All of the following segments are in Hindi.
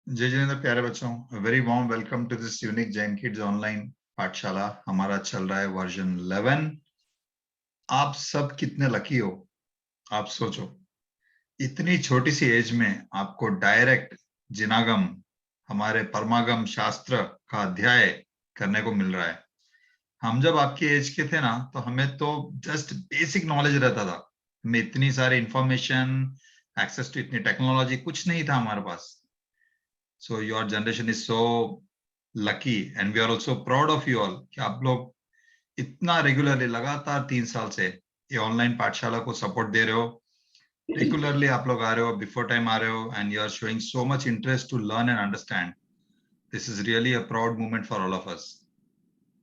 जय जिनेंद्र प्यारे बच्चों, very warm welcome to this unique Jain kids online पाठशाला। हमारा चल रहा है वर्जन 11। आप सब कितने लकी हो। आप सोचो, इतनी छोटी सी एज में आपको डायरेक्ट जिनागम, हमारे परमागम शास्त्र का अध्याय करने को मिल रहा है। हम जब आपकी एज के थे ना, तो हमें तो जस्ट बेसिक नॉलेज रहता था। हमें इतनी सारी इंफॉर्मेशन, एक्सेस टू इतनी टेक्नोलॉजी कुछ नहीं था हमारे पास। So your generation is so lucky and we are also proud of you all कि आप लोग इतना रेगुलरली लगातार 3 साल से ये ऑनलाइन पाठशाला को सपोर्ट दे रहे हो। रेगुलरली आप लोग आ रहे हो, बिफोर टाइम आ रहे हो, and you are showing so much interest to learn and understand. This is really a proud moment for all of us.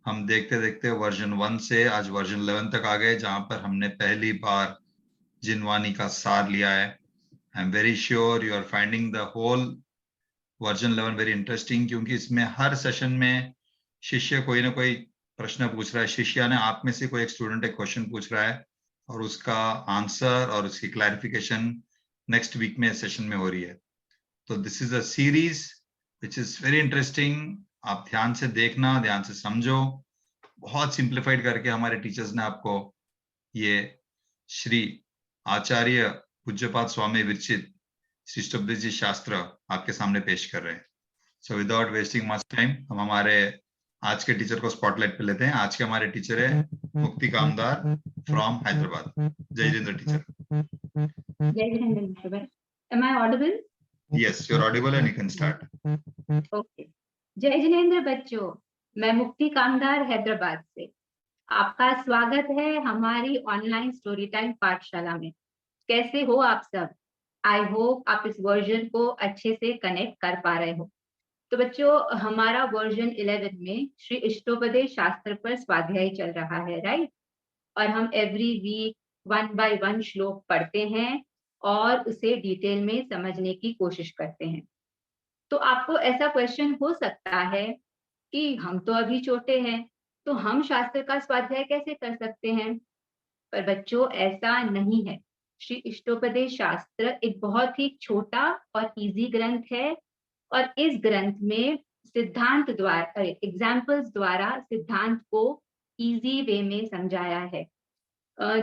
हम देखते देखते वर्जन 1 से आज वर्जन 11 तक आ गए, जहां पर हमने पहली बार जिनवानी का सार लिया है। I am very sure you are finding the whole version 11 very interesting, क्योंकि इसमें हर सेशन में शिष्य कोई ना कोई प्रश्न पूछ रहा है। शिष्य ने आप में से कोई एक स्टूडेंट एक क्वेश्चन पूछ रहा है और उसका आंसर और उसकी क्लैरिफिकेशन नेक्स्ट वीक में सेशन में हो रही है। तो this is a series which is very interesting. आप ध्यान से देखना, ध्यान से समझो। बहुत सिंप्लीफाइड करके हमारे टीचर्स ने आपको ये श्री आचार्य पूज्यपाद स्वामी विरचित शिष्टोपदेश शास्त्र आपके सामने पेश कर रहे हैं। So without wasting much time, हम हमारे आज के टीचर को स्पॉटलाइट पे लेते हैं। आज के हमारे टीचर है मुक्ति कामदार फ्रॉम हैदराबाद। जय जिनेंद्र टीचर। जय Jinendra. Am I audible? Yes, you're audible and you can start. Okay. जय जिनेंद्र बच्चों, मैं मुक्ति कामदार हैदराबाद से आपका स्वागत है हमारी ऑनलाइन स्टोरी टाइम पाठशाला में। कैसे हो आप सब? आई होप आप इस वर्जन को अच्छे से कनेक्ट कर पा रहे हो। तो बच्चों, हमारा वर्जन 11 में श्री इष्टोपदेश शास्त्र पर स्वाध्याय चल रहा है, राइट? और हम एवरी वीक 1 बाय 1 श्लोक पढ़ते हैं और उसे डिटेल में समझने की कोशिश करते हैं। तो आपको ऐसा क्वेश्चन हो सकता है कि हम तो अभी छोटे हैं, तो हम शास्त्र का स्वाध्याय कैसे कर सकते हैं? पर बच्चों, ऐसा नहीं है। श्री इष्टोपदेश शास्त्र एक बहुत ही छोटा और इजी ग्रंथ है और इस ग्रंथ में सिद्धांत द्वारा, एग्जाम्पल्स द्वारा सिद्धांत को इजी वे में समझाया है।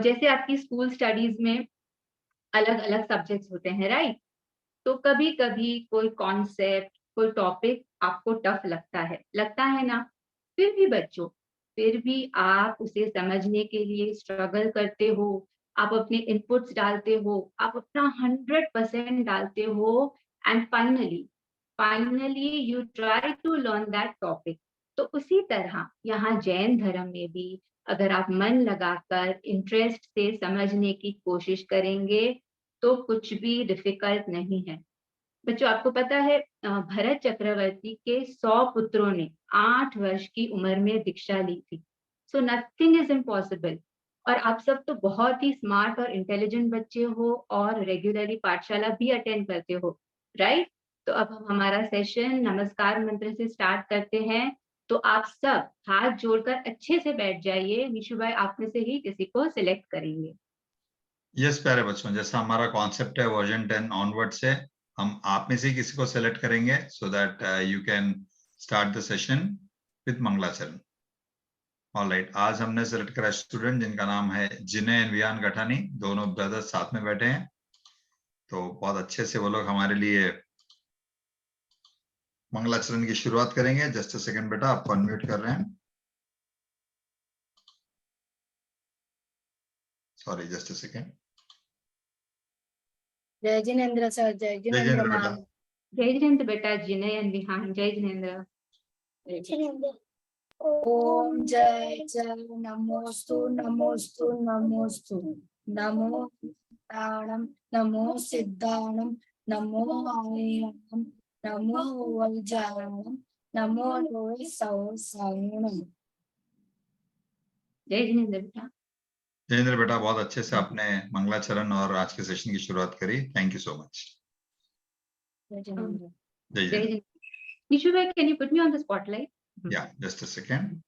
जैसे आपकी स्कूल स्टडीज में अलग अलग सब्जेक्ट्स होते हैं, राइट? तो कभी कभी कोई कॉन्सेप्ट, कोई टॉपिक आपको टफ लगता है ना? फिर भी बच्चों, फिर भी आप उसे समझने के लिए स्ट्रगल करते हो, आप अपने इनपुट्स डालते हो, आप अपना 100% डालते हो, and finally you try to learn that topic. तो उसी तरह यहाँ जैन धर्म में भी अगर आप मन लगाकर इंटरेस्ट से समझने की कोशिश करेंगे तो कुछ भी डिफिकल्ट नहीं है। बच्चों, आपको पता है भरत चक्रवर्ती के 100 पुत्रों ने 8 वर्ष की उम्र में दीक्षा ली थी। So nothing is impossible. और आप सब तो बहुत ही स्मार्ट और इंटेलिजेंट बच्चे हो और रेगुलरली पाठशाला भी अटेंड करते हो, राइट? तो अब हम हमारा सेशन नमस्कार मंत्र से स्टार्ट करते हैं। तो आप सब हाथ जोड़कर अच्छे से बैठ जाइए। निशु भाई, आप में से ही किसी को सिलेक्ट करेंगे। यस प्यारे बच्चों, जैसा हमारा कॉन्सेप्ट है वर्जन 10 ऑनवर्ड से, हम आप में से किसी को सेलेक्ट करेंगे so that you can start the session with मंगलाचरण। ऑलराइट, आज हमने सेलेक्ट करा स्टूडेंट जिनका नाम है जिने एंड वियान गठानी। दोनों ब्रदर्स साथ में बैठे हैं, तो बहुत अच्छे से वो लोग हमारे लिए मंगलाचरण की शुरुआत करेंगे। जस्ट अ सेकंड बेटा, आपको अनम्यूट कर रहे हैं। Sorry, just a second. जय जिनेंद्र सर, जय जिनेंद्र मैम। जय जिनेंद्र बेटा, जिने एंड विहान। जय जिनेंद्र। ओम जय जय नमोस्तु नमोस्तु नमोस्तु। नमो ताणम, नमो सिद्धाणम, नमो आयनम, नमो वज्राणम, नमो लोय सौसायनम। जय जिनेंद्र बेटा। जयेंद्र बेटा, बहुत अच्छे से आपने मंगलाचरण और आज के सेशन की शुरुआत करी। Thank you so much. जय जिनेंद्र। जय Jinendra. Nishu bhai, can you put me on the spotlight? Yeah, just a second.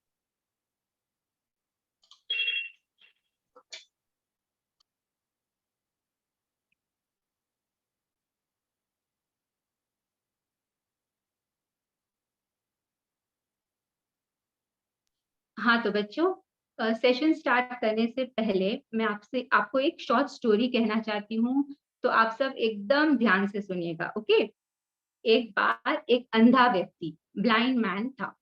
हाँ, तो बच्चों सेशन स्टार्ट करने से पहले मैं आपको एक शॉर्ट स्टोरी कहना चाहती हूँ, तो आप सब एकदम ध्यान से सुनिएगा, ओके? एक बार एक अंधा व्यक्ति, ब्लाइंड मैन था,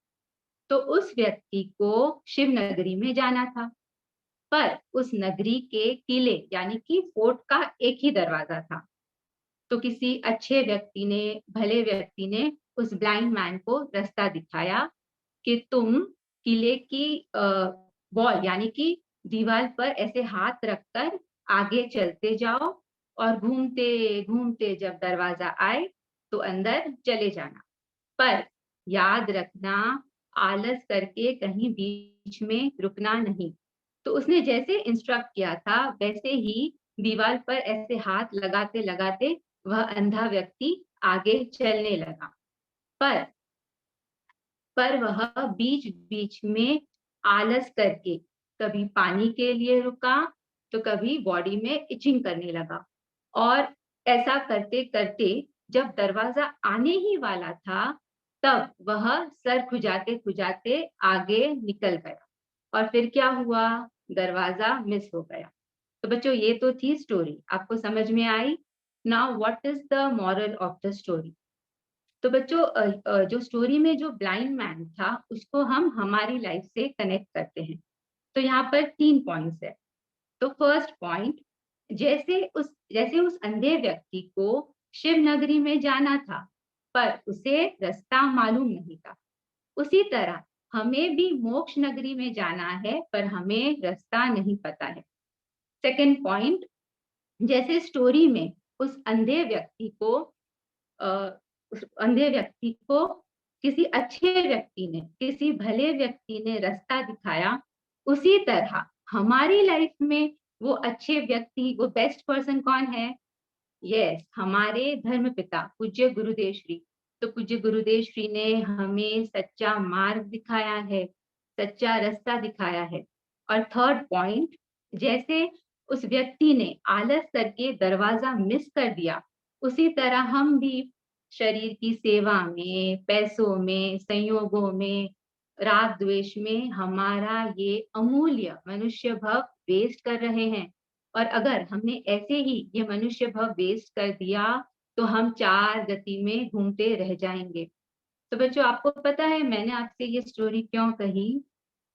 तो उस व्यक्ति को शिव नगरी में जाना था, पर उस नगरी के किले यानी कि फोर्ट का एक ही दरवाजा था। तो किसी अच्छे व्यक्ति ने, भले व्यक्ति ने उस ब्लाइंड मैन को रास्ता दिखाया कि तुम किले की वॉल यानी कि दीवार पर ऐसे हाथ रखकर आगे चलते जाओ और घूमते घूमते जब दरवाजा आए तो अंदर चले जाना, पर याद रखना आलस करके कहीं बीच में रुकना नहीं। तो उसने जैसे इंस्ट्रक्ट किया था वैसे ही दीवार पर ऐसे हाथ लगाते लगाते वह अंधा व्यक्ति आगे चलने लगा, पर वह बीच-बीच में आलस करके कभी पानी के लिए रुका, तो कभी बॉडी में इचिंग करने लगा और ऐसा करते-करते जब दरवाज़ा आने ही वाला था, तब वह सर खुजाते-खुजाते आगे निकल गया और फिर क्या हुआ? दरवाज़ा मिस हो गया। तो बच्चों ये तो थी स्टोरी, आपको समझ में आई? Now what is the moral of the story? तो बच्चों जो स्टोरी में जो ब्लाइंड मैन था उसको हम हमारी लाइफ से कनेक्ट करते हैं। तो यहाँ पर 3 पॉइंट्स है। तो फर्स्ट पॉइंट, जैसे उस अंधे व्यक्ति को शिव नगरी में जाना था, पर उसे रास्ता मालूम नहीं था। उसी तरह हमें भी मोक्ष नगरी में जाना है, पर हमें रास्ता नहीं पता है। सेकंड पॉइंट, जैसे स्टोरी में उस अंधे व्यक्ति को उस अंधे व्यक्ति को किसी अच्छे व्यक्ति ने, किसी भले व्यक्ति ने रास्ता दिखाया, उसी तरह हमारी लाइफ में वो अच्छे व्यक्ति, वो बेस्ट पर्सन कौन है? यस, हमारे धर्म पिता पूज्य गुरुदेव श्री। तो पूज्य गुरुदेव श्री ने हमें सच्चा मार्ग दिखाया है, सच्चा रास्ता दिखाया है। और थर्ड पॉइंट, जैसे उस व्यक्ति ने आलस करके दरवाजा मिस कर दिया, उसी तरह हम भी शरीर की सेवा में, पैसों में, संयोगों में, राग द्वेष में हमारा ये अमूल्य मनुष्य भव वेस्ट कर रहे हैं। और अगर हमने ऐसे ही ये मनुष्य भव वेस्ट कर दिया तो हम 4 गति में घूमते रह जाएंगे। तो बच्चों आपको पता है मैंने आपसे ये स्टोरी क्यों कही?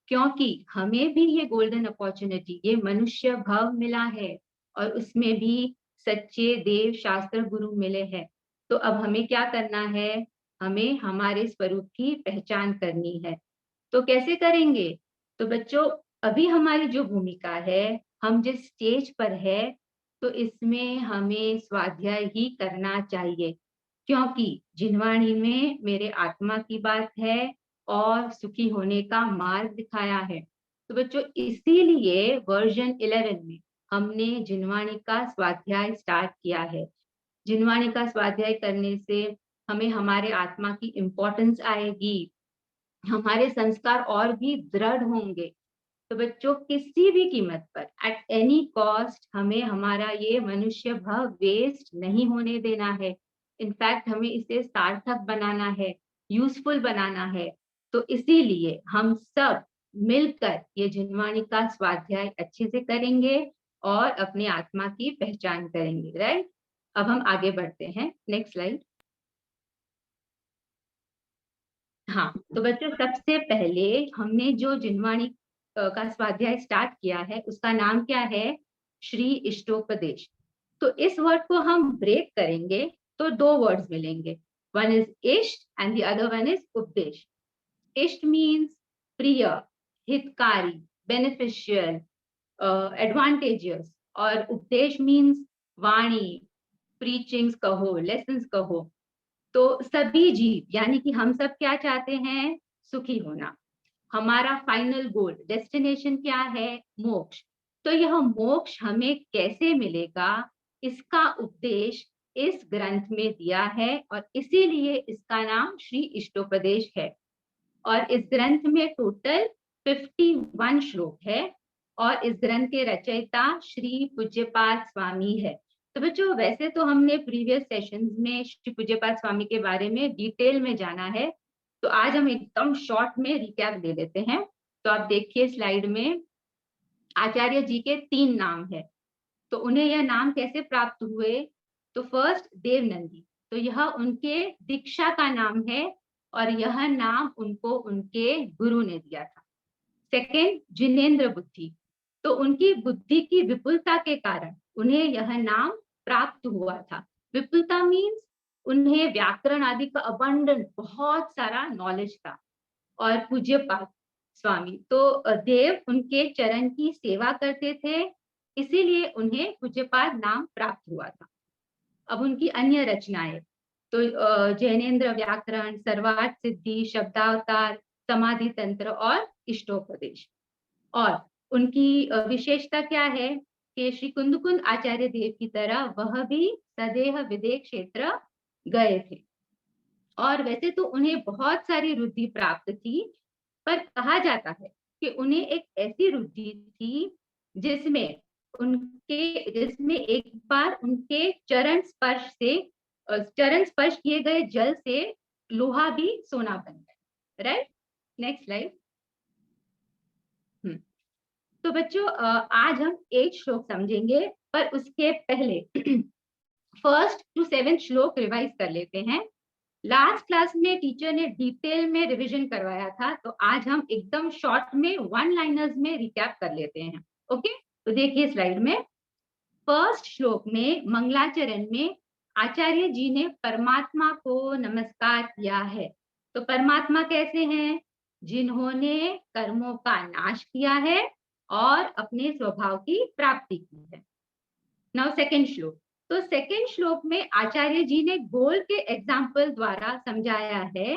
क्योंकि हमें भी ये गोल्डन अपॉर्चुनिटी, ये मनुष्य भव मिला है और उसमें भी सच्चे देव शास्त्र गुरु मिले हैं। तो अब हमें क्या करना है? हमें हमारे स्वरूप की पहचान करनी है। तो कैसे करेंगे? तो बच्चों अभी हमारी जो भूमिका है, हम जिस स्टेज पर है, तो इसमें हमें स्वाध्याय ही करना चाहिए, क्योंकि जिनवाणी में मेरे आत्मा की बात है और सुखी होने का मार्ग दिखाया है। तो बच्चों इसीलिए वर्जन 11 में हमने जिनवाणी का स्वाध्याय स्टार्ट किया है। जिनवाणी का स्वाध्याय करने से हमें हमारे आत्मा की इम्पोर्टेंस आएगी, हमारे संस्कार और भी दृढ़ होंगे। तो बच्चों किसी भी कीमत पर, एट एनी कॉस्ट, हमें हमारा ये मनुष्य भव वेस्ट नहीं होने देना है। इनफैक्ट हमें इसे सार्थक बनाना है, यूजफुल बनाना है। तो इसीलिए हम सब मिलकर ये जिनवाणी का स्वाध्याय अच्छे से करेंगे और अपनी आत्मा की पहचान करेंगे, राइट? अब हम आगे बढ़ते हैं, नेक्स्ट स्लाइड। हाँ, तो बच्चों सबसे पहले हमने जो जिनवाणी का स्वाध्याय स्टार्ट किया है उसका नाम क्या है? श्री इष्टोपदेश। तो इस वर्ड को हम ब्रेक करेंगे तो 2 वर्ड्स मिलेंगे, वन इज इष्ट and the other one is उपदेश। इष्ट मीन्स प्रिय, हितकारी, बेनिफिशियल, एडवांटेजियस, और उपदेश मीन्स वाणी, प्रीचिंग्स कहो, लेसन्स कहो। तो सभी जीव यानी कि हम सब क्या चाहते हैं? सुखी होना। हमारा फाइनल गोल, डेस्टिनेशन क्या है? मोक्ष। तो यह मोक्ष हमें कैसे मिलेगा, इसका उपदेश इस ग्रंथ में दिया है और इसीलिए इसका नाम श्री इष्टोपदेश है। और इस ग्रंथ में टोटल 51 श्लोक है और इस ग्रंथ के रचयिता श्री पूज्यपाद स्वामी है। तो बच्चों वैसे तो हमने प्रीवियस सेशंस में श्री पूज्यपाद स्वामी के बारे में डिटेल में जाना है, तो आज हम एकदम शॉर्ट में रिकैप दे देते हैं। तो आप देखिए स्लाइड में आचार्य जी के 3 नाम है। तो उन्हें यह नाम कैसे प्राप्त हुए? तो फर्स्ट देवनंदी, तो यह उनके दीक्षा का नाम है और यह नाम उनको उनके गुरु ने दिया था। सेकेंड जिनेंद्र बुद्धि, तो उनकी बुद्धि की विपुलता के कारण उन्हें यह नाम प्राप्त हुआ था। विपुलता मीन्स उन्हें व्याकरण आदि का अबंडेंट बहुत सारा नॉलेज था। और पूज्यपाद स्वामी, तो देव उनके चरण की सेवा करते थे, इसीलिए उन्हें पूज्यपाद नाम प्राप्त हुआ था। अब उनकी अन्य रचनाएं, तो जैनेन्द्र व्याकरण, सर्वार्थ सिद्धि, शब्दावतार, समाधि तंत्र और इष्टोपदेश। और उनकी विशेषता क्या है कि श्री कुंदकुंद आचार्य देव की तरह वह भी सदेह विदेह क्षेत्र गए थे। और वैसे तो उन्हें बहुत सारी रुद्धि प्राप्त थी, पर कहा जाता है कि उन्हें एक ऐसी रुद्धि थी जिसमें एक बार उनके चरण स्पर्श किए गए जल से लोहा भी सोना बन गया। Right, next slide. तो बच्चों आज हम 8 श्लोक समझेंगे, पर उसके पहले फर्स्ट टू 7 श्लोक रिवाइज कर लेते हैं। लास्ट क्लास में टीचर ने डिटेल में रिवीजन करवाया था, तो आज हम एकदम शॉर्ट में 1 लाइनर्स में रिकैप कर लेते हैं। ओके, तो देखिए स्लाइड में फर्स्ट श्लोक में मंगलाचरण में आचार्य जी ने परमात्मा को नमस्कार किया है। तो परमात्मा कैसे हैं? जिन्होंने कर्मों का नाश किया है और अपने स्वभाव की प्राप्ति की है। नाउ सेकेंड श्लोक, तो सेकेंड श्लोक में आचार्य जी ने गोल के एग्जाम्पल द्वारा समझाया है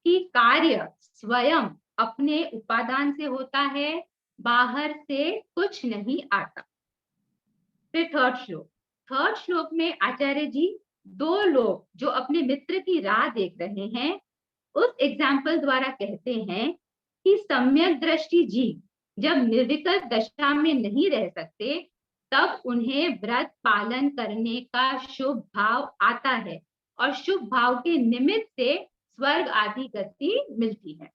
कि कार्य स्वयं अपने उपादान से होता है, बाहर से कुछ नहीं आता। फिर थर्ड श्लोक में आचार्य जी 2 लोग जो अपने मित्र की राह देख रहे हैं, उस एग्जाम्पल द्वारा कहते हैं कि सम्यक दृष्टि जीव जब निर्विकल्प दशा में नहीं रह सकते, तब उन्हें व्रत पालन करने का शुभ भाव आता है और शुभ भाव के निमित्त से स्वर्ग आदि गति मिलती है।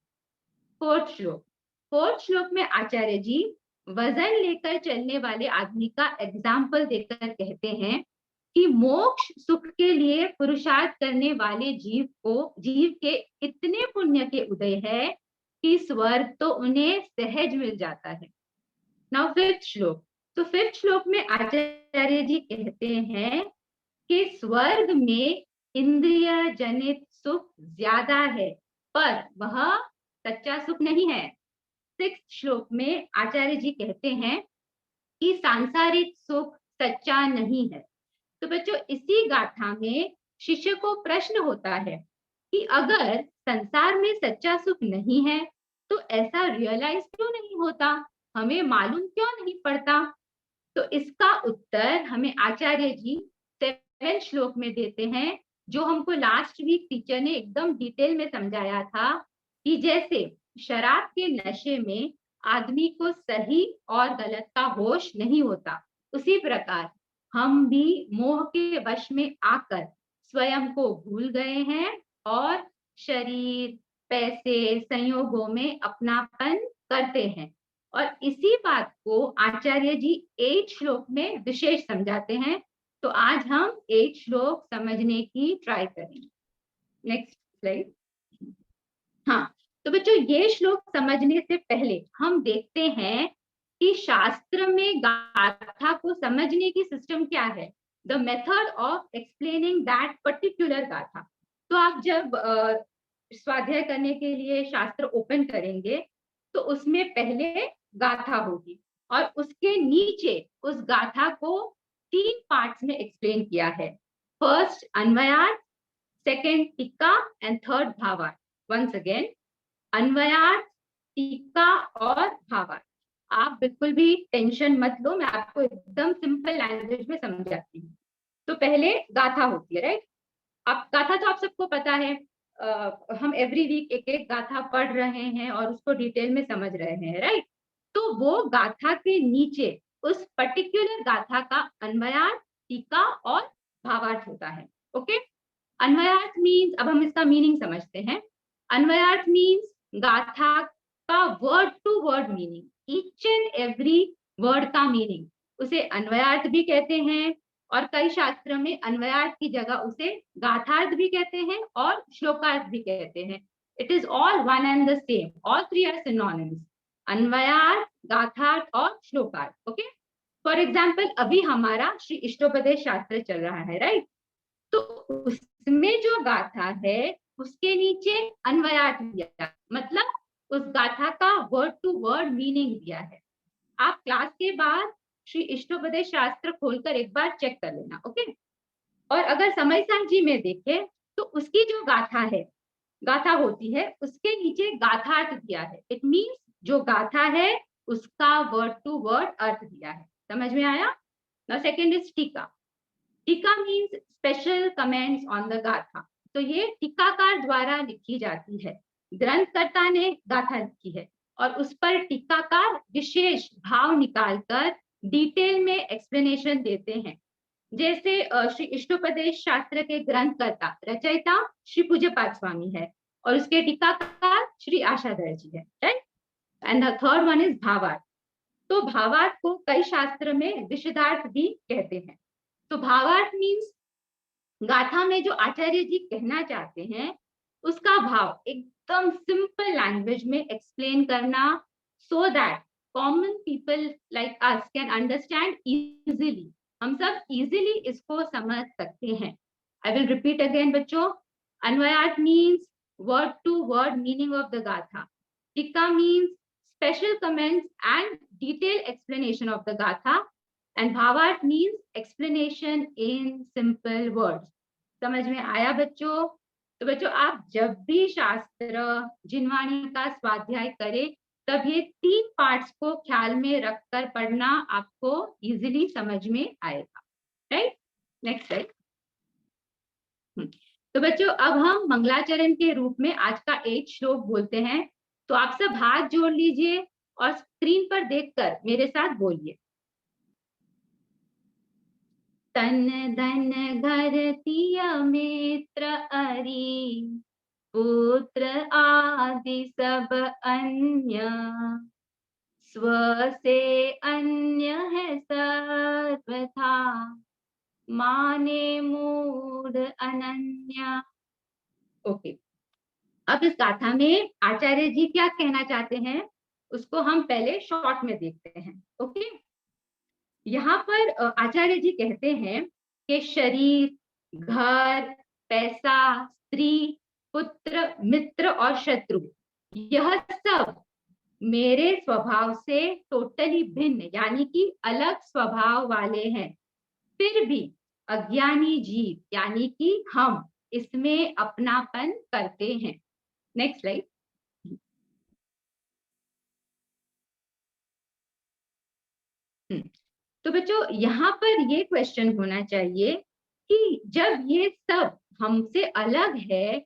फोर्थ श्लोक में आचार्य जी वजन लेकर चलने वाले आदमी का एग्जाम्पल देकर कहते हैं कि मोक्ष सुख के लिए पुरुषार्थ करने वाले जीव के इतने पुण्य के उदय है कि स्वर्ग तो उन्हें सहज मिल जाता है। नाउ फिफ्थ श्लोक, तो फिफ्थ श्लोक में आचार्य जी कहते हैं कि स्वर्ग में इंद्रिय जनित सुख ज्यादा है, पर वह सच्चा सुख नहीं है। सिक्स्थ श्लोक में आचार्य जी कहते हैं कि सांसारिक सुख सच्चा नहीं है। तो बच्चों इसी गाथा में शिष्य को प्रश्न होता है कि अगर संसार में सच्चा सुख नहीं है तो ऐसा रियलाइज क्यों नहीं होता, हमें मालूम क्यों नहीं पड़ता? तो इसका उत्तर हमें आचार्य जी 7वें श्लोक में देते हैं, जो हमको लास्ट वीक टीचर ने एकदम डिटेल में समझाया था कि जैसे शराब के नशे में आदमी को सही और गलत का होश नहीं होता, उसी प्रकार हम भी मोह के वश में आकर स्वयं को भूल गए हैं और शरीर, पैसे, संयोगों में अपनापन करते हैं। और इसी बात को आचार्य जी 8 श्लोक में विशेष समझाते हैं। तो आज हम 8 श्लोक समझने की ट्राई करेंगे। Next slide. हाँ, तो बच्चों ये श्लोक समझने से पहले हम देखते हैं कि शास्त्र में गाथा को समझने की सिस्टम क्या है, the method of explaining that particular गाथा। तो आप जब स्वाध्याय करने के लिए शास्त्र ओपन करेंगे तो उसमें पहले गाथा होगी और उसके नीचे उस गाथा को 3 पार्ट्स में एक्सप्लेन किया है। फर्स्ट अन्वयार्थ, सेकेंड टीका एंड थर्ड भावार्थ। वंस अगेन, अन्वयार्थ, टीका और भावार्थ। आप बिल्कुल भी टेंशन मत लो, मैं आपको एकदम सिंपल लैंग्वेज में समझाती हूँ। तो पहले गाथा होती है, राइट? अब गाथा तो आप सबको पता है, हम एवरी वीक एक एक गाथा पढ़ रहे हैं और उसको डिटेल में समझ रहे हैं, राइट? तो वो गाथा के नीचे उस पर्टिकुलर गाथा का अन्वयार्थ, टीका और भावार्थ होता है। ओके, अन्वयार्थ मीन्स, अब हम इसका मीनिंग समझते हैं। अन्वयार्थ मीन्स गाथा का word to word meaning, each and every word का मीनिंग, उसे अन्वयार्थ भी कहते हैं और कई शास्त्र में अन्वयार्थ की जगह उसे गाथार्थ भी कहते हैं और श्लोकार्थ भी कहते हैं. It is all one and the same, all three are synonyms, अन्वयार्थ, गाथार्थ और श्लोकार्थ. ओके, फॉर एग्जाम्पल अभी हमारा श्री इष्टोपदेश शास्त्र चल रहा है, राइट? तो उसमें जो गाथा है उसके नीचे अन्वयार्थ दिया, मतलब उस गाथा का वर्ड टू वर्ड मीनिंग दिया है. आप क्लास के बाद श्री इष्टोपदेश शास्त्र खोलकर एक बार चेक कर लेना. ओके, और अगर समय सार जी में देखें तो उसकी जो गाथा है, गाथा होती है, उसके नीचे गाथार्थ दिया है. इट मीन्स जो गाथा है उसका वर्ड टू वर्ड अर्थ दिया है. समझ में आया? नाउ सेकंड इज टीका. टीका means special comments on the गाथा. तो ये टीकाकार द्वारा लिखी जाती है. ग्रंथकर्ता ने गाथा लिखी है और उस पर टीकाकार विशेष भाव निकालकर डिटेल में एक्सप्लेनेशन देते हैं. जैसे श्री इष्टोपदेश शास्त्र के ग्रंथकर्ता रचयिता श्री पूज्यपाद स्वामी है और उसके टीकाकार श्री आशाधर जी है, right? And the third one is भावार्थ. तो भावार्थ को कई शास्त्र में विशदार्थ भी कहते हैं. तो भावार्थ मीन्स गाथा में जो आचार्य जी कहना चाहते हैं उसका भाव एकदम सिंपल लैंग्वेज में एक्सप्लेन करना, so that common people like us can understand easily. हम सब इजीली इसको समझ सकते हैं. आई विल रिपीट अगेन बच्चों. अन्वयार्थ means word to word meaning of the गाथा. टीका means special comments and detailed explanation of the gatha, and bhavarth means explanation in simple words. समझ में आया बच्चों? तो बच्चों आप जब भी शास्त्र जिनवाणी का स्वाध्याय करें तब ये 3 पार्ट्स को ख्याल में रखकर पढ़ना आपको इजीली समझ में आएगा, राइट? Next slide. तो बच्चों अब हम मंगलाचरण के रूप में आज का 8 श्लोक बोलते हैं. तो आप सब हाथ जोड़ लीजिए और स्क्रीन पर देखकर मेरे साथ बोलिए. तन धन घर तिय मित्र अरि, पुत्र आदि सब अन्य, स्व से अन्य है सर्वथा, माने मूढ़ अनन्या. ओके, अब इस गाथा में आचार्य जी क्या कहना चाहते हैं उसको हम पहले शॉर्ट में देखते हैं. ओके, यहाँ पर आचार्य जी कहते हैं कि शरीर, घर, पैसा, स्त्री, पुत्र, मित्र और शत्रु, यह सब मेरे स्वभाव से टोटली भिन्न यानी कि अलग स्वभाव वाले हैं. फिर भी अज्ञानी जीव यानी कि हम इसमें अपनापन करते हैं. Next slide. तो बच्चों यहाँ पर ये क्वेश्चन होना चाहिए कि जब ये सब हमसे अलग है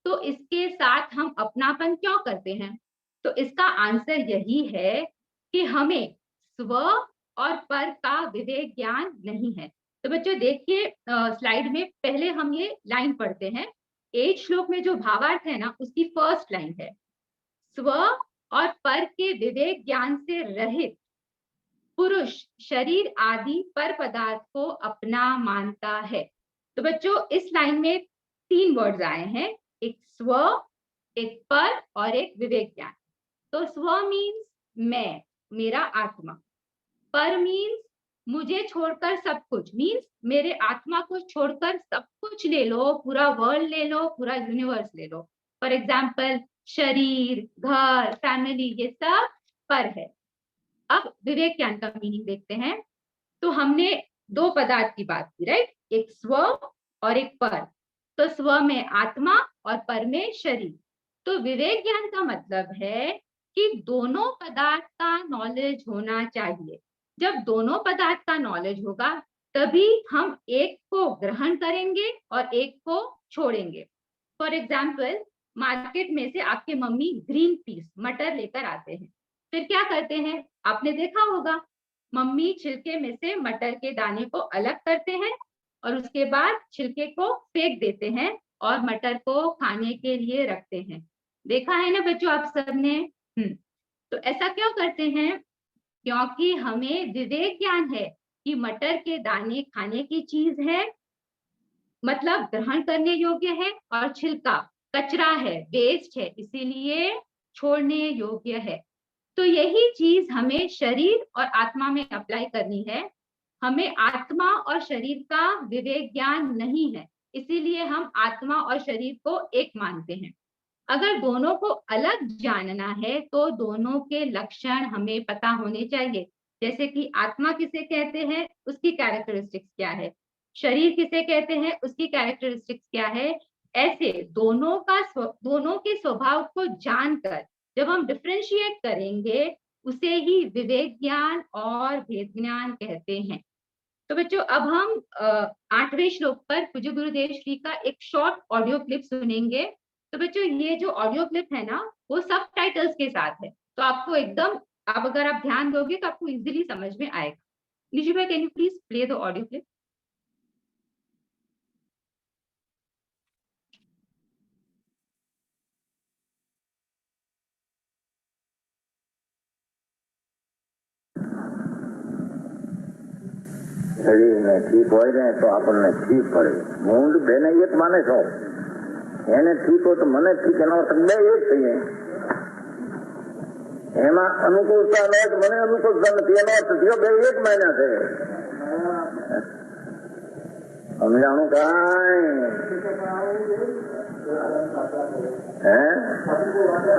तो इसके साथ हम अपनापन क्यों करते हैं? तो इसका आंसर यही है कि हमें स्व और पर का विवेक ज्ञान नहीं है. तो बच्चों देखिए स्लाइड में पहले हम ये लाइन पढ़ते हैं. 8 श्लोक में जो भावार्थ है ना उसकी फर्स्ट लाइन है, स्व और पर के विवेक ज्ञान से रहित पुरुष शरीर आदि पर पदार्थ को अपना मानता है. तो बच्चों इस लाइन में 3 वर्ड्स आए हैं, एक स्व, एक पर और एक विवेक ज्ञान. तो स्व मीन्स मैं, मेरा आत्मा. पर मीन्स मुझे छोड़कर सब कुछ, मीन्स मेरे आत्मा को छोड़कर सब कुछ ले लो, पूरा वर्ल्ड ले लो, पूरा यूनिवर्स ले लो. फॉर एग्जाम्पल शरीर, घर, फैमिली, ये सब पर है. अब विवेक ज्ञान का मीनिंग देखते हैं. तो हमने 2 पदार्थ की बात की, राइट? एक स्व और एक पर. तो स्व में आत्मा और पर में शरीर. तो विवेक ज्ञान का मतलब है कि दोनों पदार्थ का नॉलेज होना चाहिए. जब दोनों पदार्थ का नॉलेज होगा तभी हम एक को ग्रहण करेंगे और एक को छोड़ेंगे. फॉर एग्जाम्पल मार्केट में से आपके मम्मी ग्रीन पीस, मटर लेकर आते हैं. फिर क्या करते हैं? आपने देखा होगा, मम्मी छिलके में से मटर के दाने को अलग करते हैं और उसके बाद छिलके को फेंक देते हैं और मटर को खाने के लिए रखते हैं. देखा है ना बच्चों आप सबने? तो ऐसा क्यों करते हैं? क्योंकि हमें विवेक ज्ञान है कि मटर के दाने खाने की चीज है, मतलब ग्रहण करने योग्य है, और छिलका कचरा है, वेस्ट है, इसीलिए छोड़ने योग्य है। तो यही चीज हमें शरीर और आत्मा में अप्लाई करनी है। हमें आत्मा और शरीर का विवेक ज्ञान नहीं है, इसीलिए हम आत्मा और शरीर को एक मानते हैं। अगर दोनों को अलग जानना है तो दोनों के लक्षण हमें पता होने चाहिए। जैसे कि आत्मा किसे कहते हैं, उसकी कैरेक्टरिस्टिक्स क्या है, शरीर किसे कहते हैं, उसकी कैरेक्टरिस्टिक्स क्या है। ऐसे दोनों के स्वभाव को जानकर जब हम डिफरेंशिएट करेंगे, उसे ही विवेक ज्ञान और भेद ज्ञान कहते हैं। तो बच्चों, अब हम 8वें श्लोक पर पूज्य गुरुदेव श्री का एक शॉर्ट ऑडियो क्लिप सुनेंगे। तो बच्चों, ये जो ऑडियो क्लिप है ना, वो सब टाइटल्स के साथ है, तो आपको एकदम, आप अगर आप ध्यान दोगे तो आपको इजीली समझ में आएगा। निशु भाई, can you please play the audio clip? શરીર ને ઠીક હોય ને તો આપણને ઠીક પડે. મૂંડ બેને એક માને છો, એને ઠીક હોય તો મને ઠીક, એનો અર્થ બે એક થઈએ. એમાં અનુકૂળતા ન હોય તો મને અનુકૂળતા નથી, એનો અર્થ થયો બે એક મહિના છે. સમજાણું કાંઈ? હે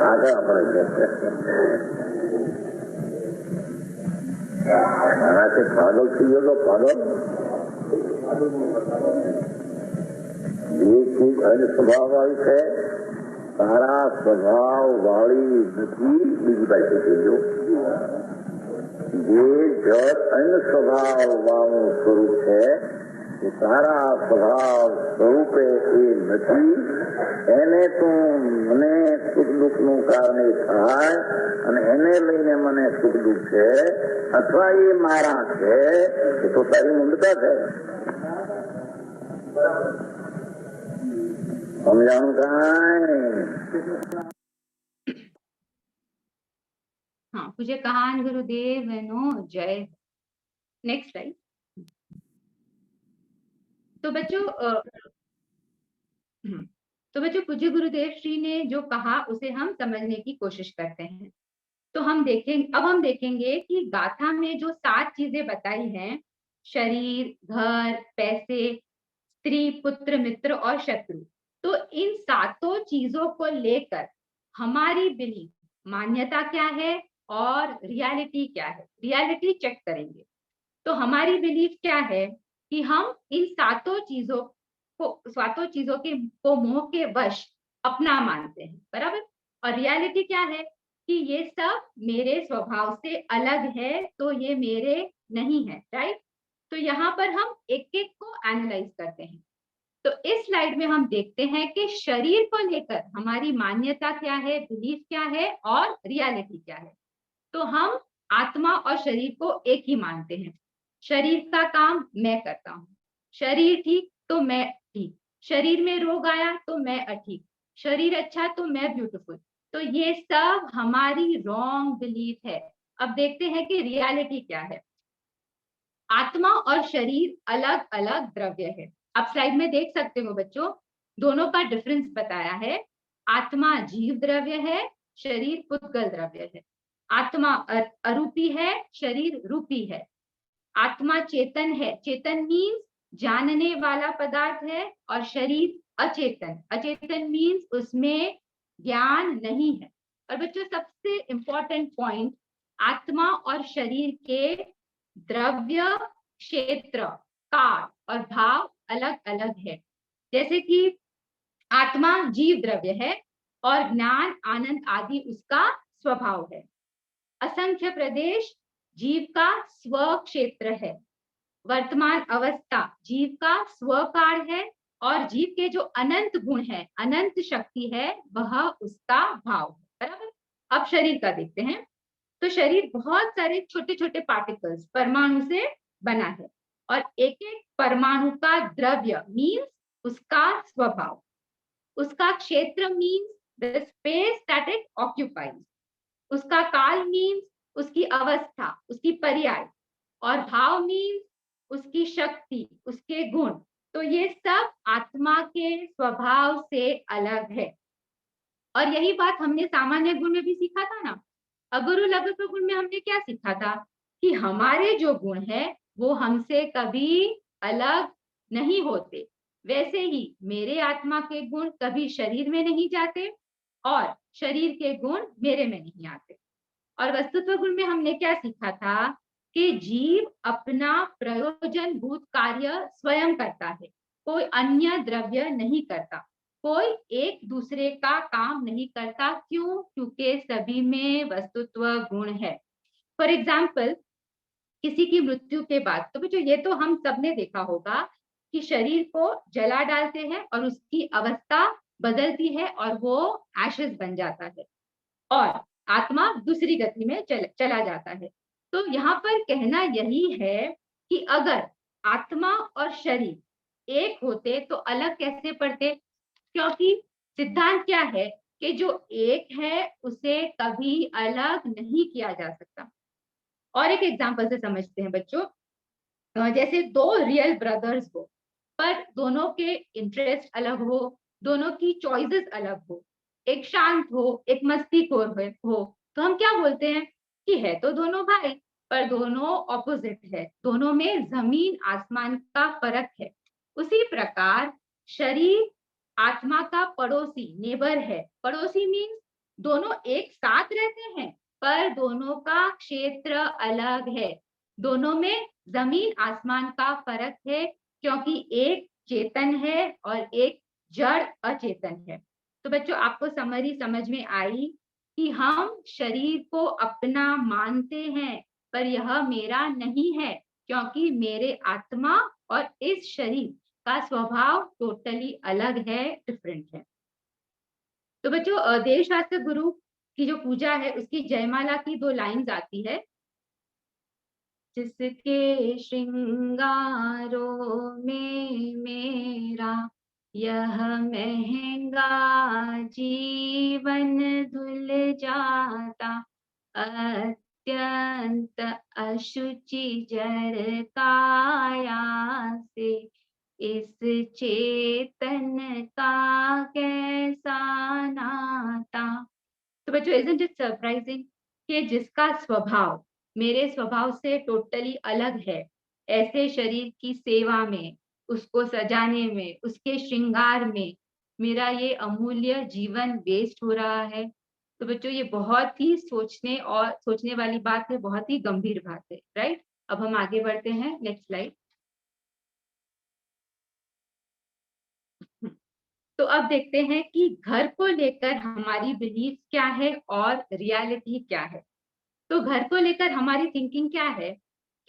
આગળ આપણે આનાથી પાગલ થઈ ગયો તો પાગલ. જે ચીજ અન્ય સ્વભાવ વાળી છે, તારા સ્વભાવ વાળી નથી. બીજી બાજુ કહેજો, જે જળ અન્ય સ્વભાવ વાળું સ્વરૂપ છે, એ તારા સ્વભાવ સ્વરૂપે એ નથી. એને તો મને સુખ દુઃખ નું કારણે થાય અને એને લઈને મને સુખ દુઃખ છે, અથવા એ મારા છે, એ તો તારી મૂંડતા છે. સમજાણું કાંઈ? हाँ, पूज्य कहान गुरुदेव नो जय। Next slide. तो बच्चों तो बच्चों, पूज्य गुरुदेव श्री ने जो कहा उसे हम समझने की कोशिश करते हैं। तो अब हम देखेंगे कि गाथा में जो 7 चीजें बताई हैं, शरीर, घर, पैसे, स्त्री, पुत्र, मित्र और शत्रु, तो इन 7 चीजों को लेकर हमारी बिलीफ, मान्यता क्या है और रियलिटी क्या है, रियलिटी चेक करेंगे। तो हमारी बिलीफ क्या है कि हम इन 7 चीजों को मोह के वश अपना मानते हैं, बराबर। और रियलिटी क्या है कि ये सब मेरे स्वभाव से अलग है, तो ये मेरे नहीं है, राइट। तो यहाँ पर हम एक एक को एनालाइज करते हैं। तो इस स्लाइड में हम देखते हैं कि शरीर को लेकर हमारी मान्यता क्या है, बिलीफ क्या है और रियलिटी क्या है। तो हम आत्मा और शरीर को एक ही मानते हैं। शरीर का काम मैं करता हूँ, शरीर ठीक तो मैं ठीक, शरीर में रोग आया तो मैं अठीक, शरीर अच्छा तो मैं ब्यूटीफुल। तो ये सब हमारी रॉन्ग बिलीफ है। अब देखते हैं कि रियलिटी क्या है। आत्मा और शरीर अलग अलग द्रव्य है। आप स्लाइड में देख सकते हो बच्चों, दोनों का डिफरेंस बताया है। आत्मा जीव द्रव्य है, शरीर पुद्गल द्रव्य है। आत्मा अरूपी है, शरीर रूपी है। आत्मा चेतन है, चेतन मीन्स जानने वाला पदार्थ है, और शरीर अचेतन, अचेतन मीन्स उसमें ज्ञान नहीं है। और बच्चों, सबसे इंपॉर्टेंट पॉइंट, आत्मा और शरीर के द्रव्य, क्षेत्र, काल और भाव अलग अलग है। जैसे कि आत्मा जीव द्रव्य है और ज्ञान, आनंद आदि उसका स्वभाव है। असंख्य प्रदेश जीव का स्व क्षेत्र है। वर्तमान अवस्था जीव का स्व काल है, और जीव के जो अनंत गुण है, अनंत शक्ति है, वह उसका भाव है, बराबर। अब शरीर का देखते हैं। तो शरीर बहुत सारे छोटे छोटे पार्टिकल्स, परमाणु से बना है, और एक एक परमाणु का द्रव्य मीन्स उसका स्वभाव, उसका क्षेत्र means the space that it occupies, उसका काल मीन्स उसकी अवस्था, उसकी पर्याय, और भाव मीन्स उसकी शक्ति, उसके गुण। तो ये सब आत्मा के स्वभाव से अलग है। और यही बात हमने सामान्य गुण में भी सीखा था ना। अगुरु लघु गुण में हमने क्या सीखा था कि हमारे जो गुण है वो हमसे कभी अलग नहीं होते। वैसे ही मेरे आत्मा के गुण कभी शरीर में नहीं जाते और शरीर के गुण मेरे में नहीं आते। और वस्तुत्व गुण में हमने क्या सीखा था कि जीव अपना प्रयोजन भूत कार्य स्वयं करता है, कोई अन्य द्रव्य नहीं करता, कोई एक दूसरे का काम नहीं करता। क्यों? क्योंकि सभी में वस्तुत्व गुण है। फॉर एग्जाम्पल, किसी की मृत्यु के बाद, तो बच्चों ये तो हम सबने देखा होगा कि शरीर को जला डालते हैं और उसकी अवस्था बदलती है और वो एशेस बन जाता है और आत्मा दूसरी गति में चला जाता है। तो यहाँ पर कहना यही है कि अगर आत्मा और शरीर एक होते तो अलग कैसे पड़ते? क्योंकि सिद्धांत क्या है कि जो एक है उसे कभी अलग नहीं किया जा सकता। और एक एग्जांपल से समझते हैं बच्चों। जैसे दो रियल ब्रदर्स हो पर दोनों के इंटरेस्ट अलग हो, दोनों की चॉइसेस अलग हो, एक शांत हो, एक मस्तीखोर हो, तो हम क्या बोलते हैं कि है तो दोनों भाई पर दोनों ऑपोजिट है, दोनों में जमीन आसमान का फर्क है। उसी प्रकार शरीर आत्मा का पड़ोसी, नेबर है। पड़ोसी मीन्स दोनों एक साथ रहते हैं पर दोनों का क्षेत्र अलग है, दोनों में जमीन आसमान का फर्क है, क्योंकि एक चेतन है और एक जड़ अचेतन है। तो बच्चों आपको समरी समझ में आई कि हम शरीर को अपना मानते हैं पर यह मेरा नहीं है, क्योंकि मेरे आत्मा और इस शरीर का स्वभाव टोटली अलग है, डिफरेंट है। तो बच्चों देवशास्त्र गुरु की जो पूजा है उसकी जयमाला की 2 लाइन्स आती है। जिसके श्रृंगारों में मेरा यह महंगा जीवन धुल जाता, अत्यंत अशुचि जड़ काया से इस चेतन का कैसा नाता। तो बच्चों isn't it surprising कि जिसका स्वभाव मेरे स्वभाव से टोटली अलग है, ऐसे शरीर की सेवा में, उसको सजाने में, उसके श्रृंगार में मेरा ये अमूल्य जीवन वेस्ट हो रहा है। तो बच्चों ये बहुत ही सोचने वाली बात है, बहुत ही गंभीर बात है, राइट? अब हम आगे बढ़ते हैं, नेक्स्ट स्लाइड। तो अब देखते हैं कि घर को लेकर हमारी बिलीफ क्या है और रियलिटी क्या है। तो घर को लेकर हमारी थिंकिंग क्या है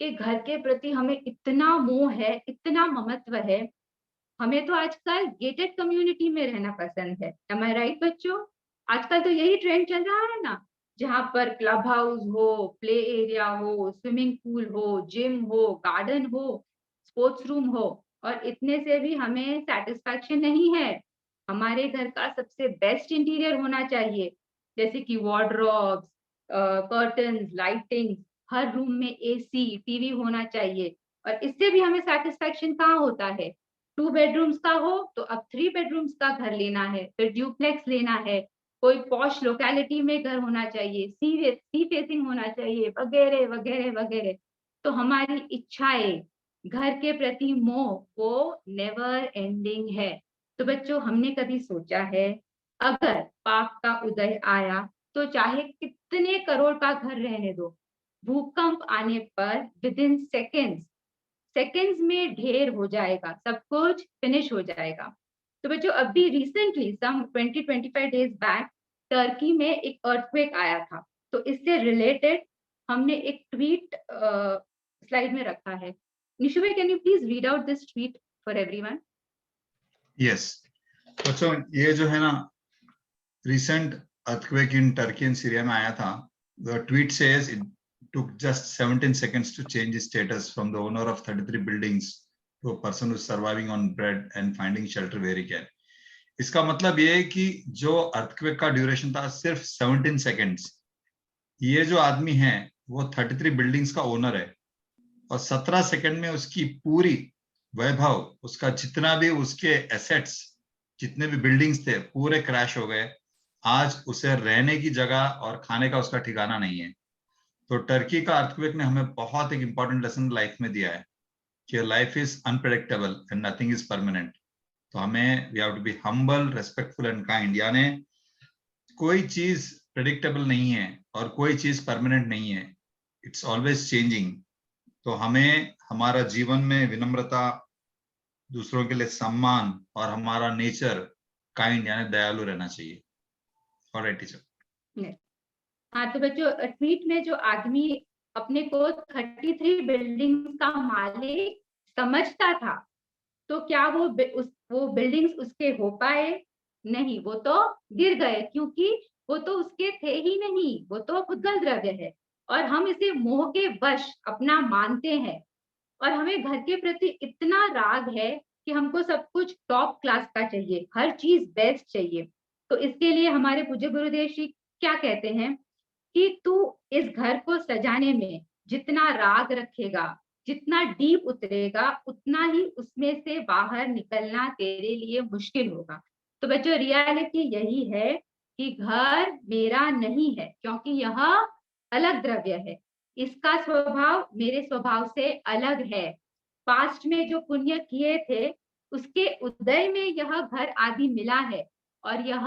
कि घर के प्रति हमें इतना मोह है, इतना ममत्व है। हमें तो आजकल गेटेड कम्युनिटी में रहना पसंद है। एम आई राइट बच्चों? आजकल तो यही ट्रेंड चल रहा है ना, जहाँ पर क्लब हाउस हो, प्ले एरिया हो, स्विमिंग पूल हो, जिम हो, गार्डन हो, स्पोर्ट्स रूम हो। और इतने से भी हमें सेटिस्फैक्शन नहीं है। हमारे घर का सबसे बेस्ट इंटीरियर होना चाहिए, जैसे कि वार्डरोब्स, कर्टन्स, लाइटिंग, हर रूम में एसी, टीवी होना चाहिए। और इससे भी हमें सेटिस्फैक्शन कहाँ होता है? 2 बेडरूम्स का हो तो अब 3 बेडरूम्स का घर लेना है, फिर ड्यूप्लेक्स लेना है, कोई पॉश लोकेलिटी में घर होना चाहिए, सी फेसिंग होना चाहिए, वगैरह वगैरह वगैरह। तो हमारी इच्छाएं, घर के प्रति मोह वो नेवर एंडिंग है। तो बच्चों हमने कभी सोचा है अगर पाप का उदय आया तो चाहे कितने करोड़ का घर रहने दो, भूकंप आने पर विद इन सेकेंड्स में ढेर हो जाएगा, सब कुछ फिनिश हो जाएगा। तो बच्चों अभी रिसेंटली सम 20-25 डेज बैक टर्की में एक अर्थक्वेक आया था। तो इससे रिलेटेड हमने एक ट्वीट स्लाइड में रखा है। निशु भाई, can you please read out this tweet for everyone? Yes बच्चों, ये जो है ना recent earthquake in Turkey and Syria में आया था। The tweet says it took just 17 seconds to change its status from the owner of 33 buildings to a person who's surviving on bread and finding shelter where he can. इसका मतलब ये है कि जो earthquake का ड्यूरेशन था सिर्फ 17 seconds, ये जो आदमी है वो 33 बिल्डिंग्स का ओनर है और 17 सेकंड में उसकी पूरी वैभव, उसका जितना भी उसके एसेट्स, जितने भी बिल्डिंग्स थे पूरे क्रैश हो गए। आज उसे रहने की जगह और खाने का उसका ठिकाना नहीं है। तो टर्की का अर्थक्वेक ने हमें बहुत एक इंपॉर्टेंट लेसन लाइफ में दिया है कि life is unpredictable and nothing is permanent. तो हमें we have to be humble, respectful and kind. यानी कोई चीज प्रेडिक्टेबल नहीं है और कोई चीज परमानेंट नहीं है, इट्स ऑलवेज चेंजिंग। तो हमें हमारा जीवन में विनम्रता, दूसरों के लिए सम्मान और हमारा नेचर काइंड यानी दयालु रहना चाहिए। Alright teacher. हाँ, तो बच्चों ट्वीट में जो आदमी अपने को 33 बिल्डिंग का मालिक समझता था, तो क्या वो बिल्डिंग्स उसके हो पाए? नहीं, वो तो गिर गए, क्योंकि वो तो उसके थे ही नहीं, वो तो पुद्गल द्रव्य है और हम इसे मोह के वश अपना मानते हैं। और हमें घर के प्रति इतना राग है कि हमको सब कुछ टॉप क्लास का चाहिए, हर चीज बेस्ट चाहिए। तो इसके लिए हमारे पूज्य गुरुदेव श्री क्या कहते हैं कि तू इस घर को सजाने में जितना राग रखेगा, जितना डीप उतरेगा, उतना ही उसमें से बाहर निकलना तेरे लिए मुश्किल होगा। तो बच्चों रियलिटी यही है कि घर मेरा नहीं है, क्योंकि यह अलग द्रव्य है, इसका स्वभाव मेरे स्वभाव से अलग है। पास्ट में जो पुण्य किए थे उसके उदय में यह घर आदि मिला है और यह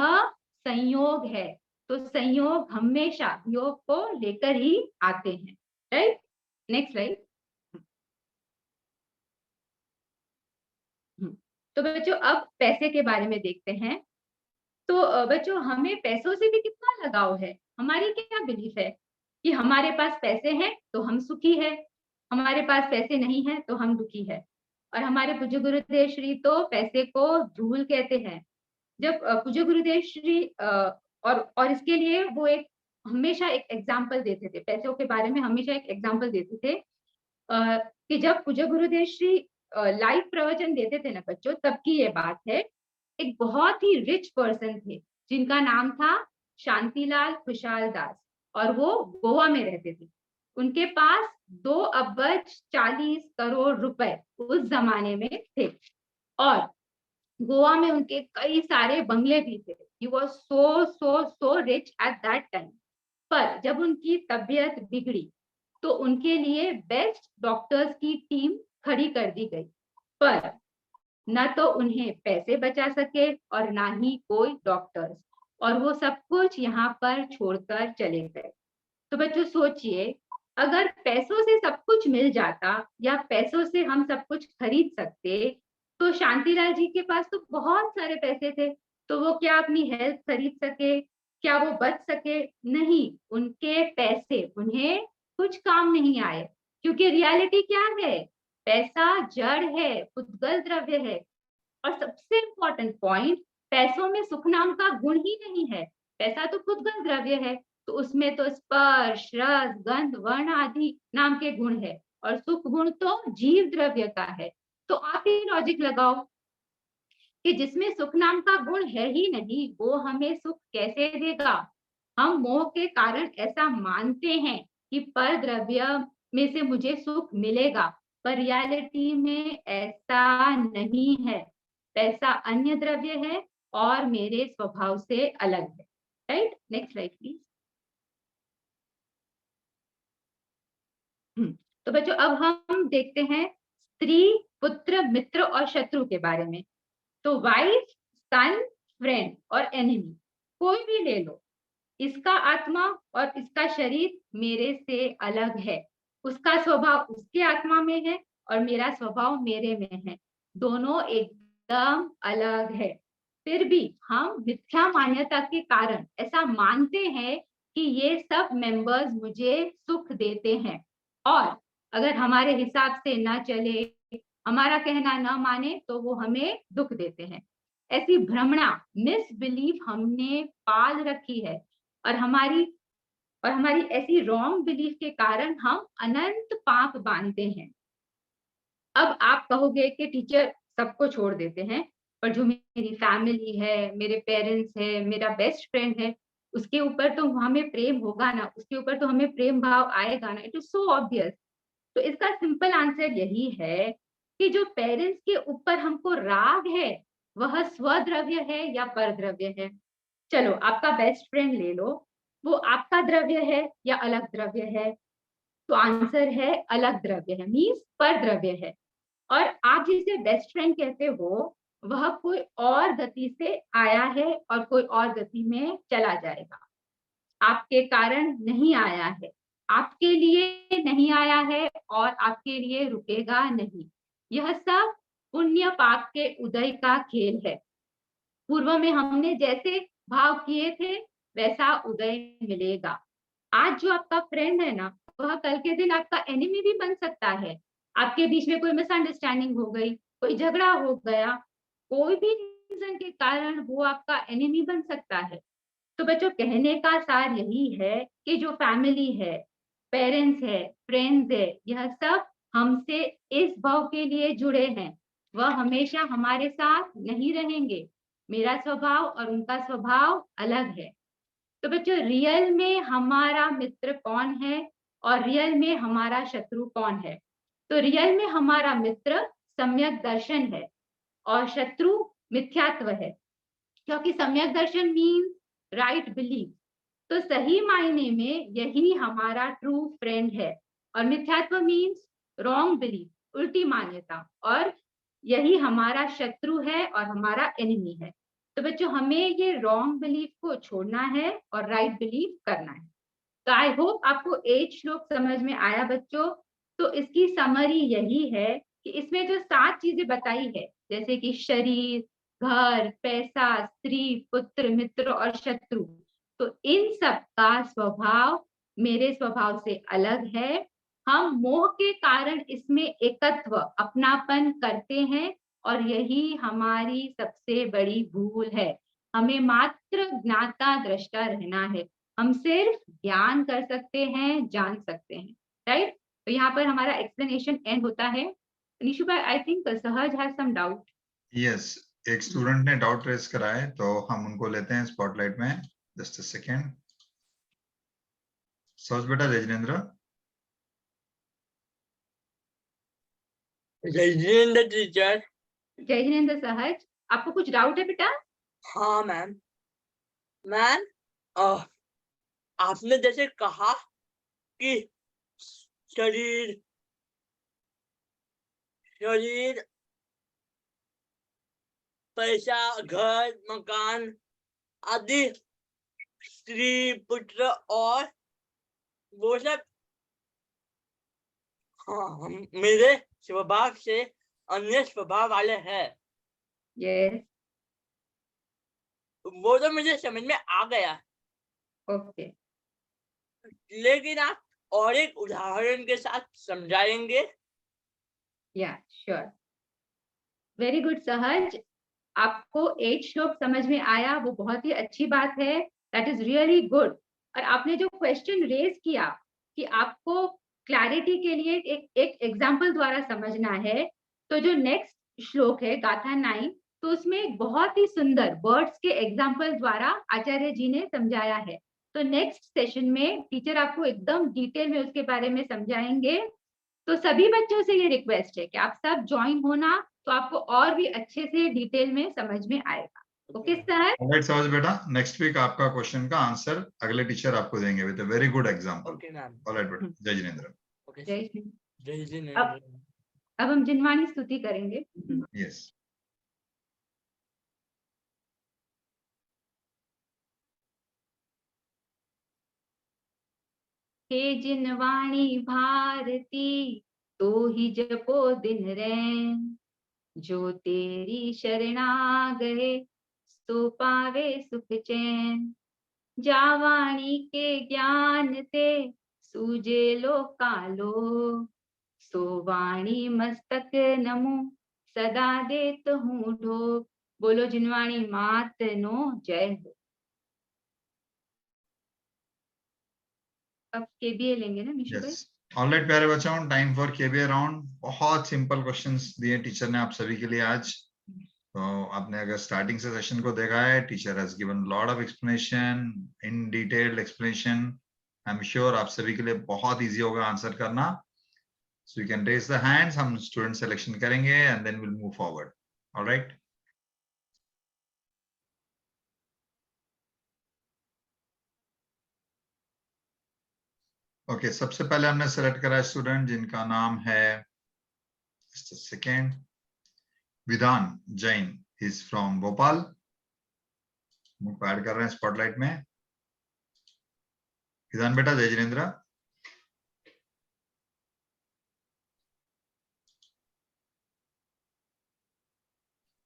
संयोग है। तो संयोग हमेशा योग को लेकर ही आते हैं। Right, next slide. तो बच्चों अब पैसे के बारे में देखते हैं। तो बच्चों हमें पैसों से भी कितना लगाव है? हमारी क्या बिलीफ है कि हमारे पास पैसे हैं तो हम सुखी है, हमारे पास पैसे नहीं है तो हम दुखी है। और हमारे पूज्य गुरुदेव श्री तो पैसे को धूल कहते हैं। जब पूज्य गुरुदेव श्री और इसके लिए वो एक हमेशा एक एग्जाम्पल देते थे, पैसों के बारे में हमेशा एक एग्जाम्पल देते थे कि जब पूज्य गुरुदेव श्री लाइव प्रवचन देते थे ना बच्चों, तब की ये बात है। एक बहुत ही रिच पर्सन थे जिनका नाम था शांतिलाल खुशहाल दास और वो गोवा में रहते थे। उनके पास 2 अरब 40 करोड़ रुपए उस जमाने में थे और गोवा में उनके कई सारे बंगले भी थे। He was so rich at that time। पर जब उनकी तबीयत बिगड़ी तो उनके लिए बेस्ट डॉक्टर्स की टीम खड़ी कर दी गई, पर न तो उन्हें पैसे बचा सके और ना ही कोई डॉक्टर्स, और वो सब कुछ यहाँ पर छोड़कर चले गए। तो बच्चों सोचिए, अगर पैसों से सब कुछ मिल जाता या पैसों से हम सब कुछ खरीद सकते, तो शांतिलाल जी के पास तो बहुत सारे पैसे थे, तो वो क्या अपनी हेल्थ खरीद सके? क्या वो बच सके? नहीं, उनके पैसे उन्हें कुछ काम नहीं आए, क्योंकि रियलिटी क्या है? पैसा जड़ है, पुद्गल द्रव्य है। और सबसे इंपॉर्टेंट पॉइंट, पैसों में सुख नाम का गुण ही नहीं है। पैसा तो पुद्गल द्रव्य है, तो उसमें तो स्पर्श, रस, गंध, वर्ण आदि नाम के गुण है और सुख गुण तो जीव द्रव्य का है। तो आप ही लॉजिक लगाओ कि जिसमें सुख नाम का गुण है ही नहीं, वो हमें सुख कैसे देगा? हम मोह के कारण ऐसा मानते हैं कि पर द्रव्य में से मुझे सुख मिलेगा, पर रियलिटी में ऐसा नहीं है। पैसा अन्य द्रव्य है और मेरे स्वभाव से अलग है। Right, next slide please. तो बच्चों अब हम देखते हैं स्त्री, पुत्र, मित्र और शत्रु के बारे में। तो वाइफ, सन, फ्रेंड और एनिमी कोई भी ले लो, इसका आत्मा और इसका शरीर मेरे से अलग है। उसका स्वभाव उसके आत्मा में है और मेरा स्वभाव मेरे में है, दोनों एकदम अलग है। फिर भी हम मिथ्या मान्यता के कारण ऐसा मानते हैं कि ये सब मेंबर्स मुझे सुख देते हैं, और अगर हमारे हिसाब से ना चले, हमारा कहना न माने, तो वो हमें दुख देते हैं। ऐसी भ्रमणा, मिसबिलीफ हमने पाल रखी है और हमारी ऐसी रॉन्ग बिलीफ के कारण हम अनंत पाप बांधते हैं। अब आप कहोगे कि टीचर सबको छोड़ देते हैं, पर जो मेरी फैमिली है, मेरे पेरेंट्स है, मेरा बेस्ट फ्रेंड है, उसके ऊपर तो हमें प्रेम होगा ना, उसके ऊपर तो हमें प्रेम भाव आएगा ना, इट इज सो ऑब्वियस। तो इसका सिंपल आंसर यही है कि जो पेरेंट्स के ऊपर हमको राग है वह स्वद्रव्य है या परद्रव्य है। चलो आपका बेस्ट फ्रेंड ले लो, वो आपका द्रव्य है या अलग द्रव्य है? तो आंसर है अलग द्रव्य है, मीन्स परद्रव्य है। और आप जिसे बेस्ट फ्रेंड कहते हो वह कोई और गति से आया है और कोई और गति में चला जाएगा, आपके कारण नहीं आया है, आपके लिए नहीं आया है और आपके लिए रुकेगा नहीं। यह सब पुण्य पाप के उदय का खेल है। पूर्व में हमने जैसे भाव किए थे वैसा उदय मिलेगा। आज जो आपका फ्रेंड है ना, वह कल के दिन आपका एनिमी भी बन सकता है। आपके बीच में कोई मिसअंडरस्टैंडिंग हो गई, कोई झगड़ा हो गया, कोई भी रीजन के कारण वो आपका एनिमी बन सकता है। तो बच्चों कहने का सार यही है कि जो फैमिली है, पेरेंट्स है, फ्रेंड्स है, यह सब हमसे इस भाव के लिए जुड़े हैं। वह हमेशा हमारे साथ नहीं रहेंगे। मेरा स्वभाव और उनका स्वभाव अलग है। तो बच्चों रियल में हमारा मित्र कौन है और रियल में हमारा शत्रु कौन है? तो रियल में हमारा मित्र सम्यक दर्शन है और शत्रु मिथ्यात्व है, क्योंकि सम्यक दर्शन मीन्स राइट बिलीफ। तो सही मायने में यही हमारा ट्रू फ्रेंड है और मिथ्यात्व मीन्स रॉन्ग बिलीफ, उल्टी मान्यता, और यही हमारा शत्रु है और हमारा एनिमी है। तो बच्चों हमें ये रॉन्ग बिलीफ को छोड़ना है और राइट बिलीफ करना है। तो आई होप आपको 8 श्लोक समझ में आया बच्चों। तो इसकी समरी यही है कि इसमें जो 7 चीजें बताई है, जैसे कि शरीर, घर, पैसा, स्त्री, पुत्र, मित्र और शत्रु, तो इन सब का स्वभाव मेरे स्वभाव से अलग है। हम मोह के कारण इसमें एकत्व, अपनापन करते हैं और यही हमारी सबसे बड़ी भूल है। हमें मात्र ज्ञाता दृष्टा रहना है। हम सिर्फ ज्ञान कर सकते हैं, जान सकते हैं, राइट? तो यहाँ पर हमारा एक्सप्लेनेशन एंड होता है। निशु भाई, आई थिंक सहज हैज सम डाउट। यस, एक स्टूडेंट ने डाउट रेज करा है तो हम उनको लेते हैं स्पॉटलाइट में। Just a second. सहज बेटा, जय जिनेंद्र। जय जिनेंद्र टीचर। जय जिनेंद्र सहज, आपको कुछ डाउट है बेटा? हाँ मैम। मैम आपने जैसे कहा कि शरीर शरीर पैसा, घर, मकान आदि, स्त्री, पुत्र और वो सब हम मेरे स्वभाव से अन्य स्वभाव वाले हैं। यस, वो तो मुझे समझ में आ गया, ओके। लेकिन आप और एक उदाहरण के साथ समझाएंगे? या श्योर, वेरी गुड सहज। आपको 8 श्लोक समझ में आया, वो बहुत ही अच्छी बात है, दैट इज रियली गुड। और आपने जो क्वेश्चन रेज किया कि आपको क्लैरिटी के लिए एक एग्जाम्पल द्वारा समझना है, तो जो नेक्स्ट श्लोक है गाथा 9, तो उसमें बहुत ही सुंदर बर्ड्स के एग्जाम्पल द्वारा आचार्य जी ने समझाया है। तो नेक्स्ट सेशन में टीचर आपको एकदम डिटेल में उसके बारे में समझाएंगे। तो सभी बच्चों से ये रिक्वेस्ट है कि आप सब ज्वाइन होना, तो आपको और भी अच्छे से डिटेल में समझ में आएगा। Okay sir? ऑलराइट सहज बेटा, नेक्स्ट वीक आपका क्वेश्चन का आंसर अगले टीचर आपको देंगे with a very good example. Okay ma'am. Alright बेटा, जय जिनेंद्र। ओके, जय श्री। जय जिनेंद्र। अब हम जिनवाणी स्तुति करेंगे। यस। हे जिनवाणी भारती, तो ही जपो दिन रैन, जो तेरी शरणा गए सो पावे सुख चैन। जावाणी के ज्ञान ते सूझे लो कालो, सो वाणी मस्तक नमो सदा देत हूँ ढो। बोलो जिनवाणी मात नो जय हो। अब केबीए लेंगे ना निशु भाई? यस, ऑलराइट प्यारे बच्चों, टाइम फॉर केबीए राउंड। बहुत सिंपल क्वेश्चंस दिए टीचर ने आप सभी के लिए आज। तो आपने अगर स्टार्टिंग से सेशन को देखा है, teacher has given lot of explanation, in detailed explanation. I am sure आप सभी के लिए बहुत इजी होगा आंसर करना। So you can raise the hands, हम स्टूडेंट सिलेक्शन करेंगे and then will move forward. Alright, okay, सबसे पहले हमने सेलेक्ट करा स्टूडेंट जिनका नाम है, just a second, विधान Jain, is from Bhopal. Add कर रहे हैं स्पॉटलाइट में। विधान बेटा, जय जिनेन्द्र।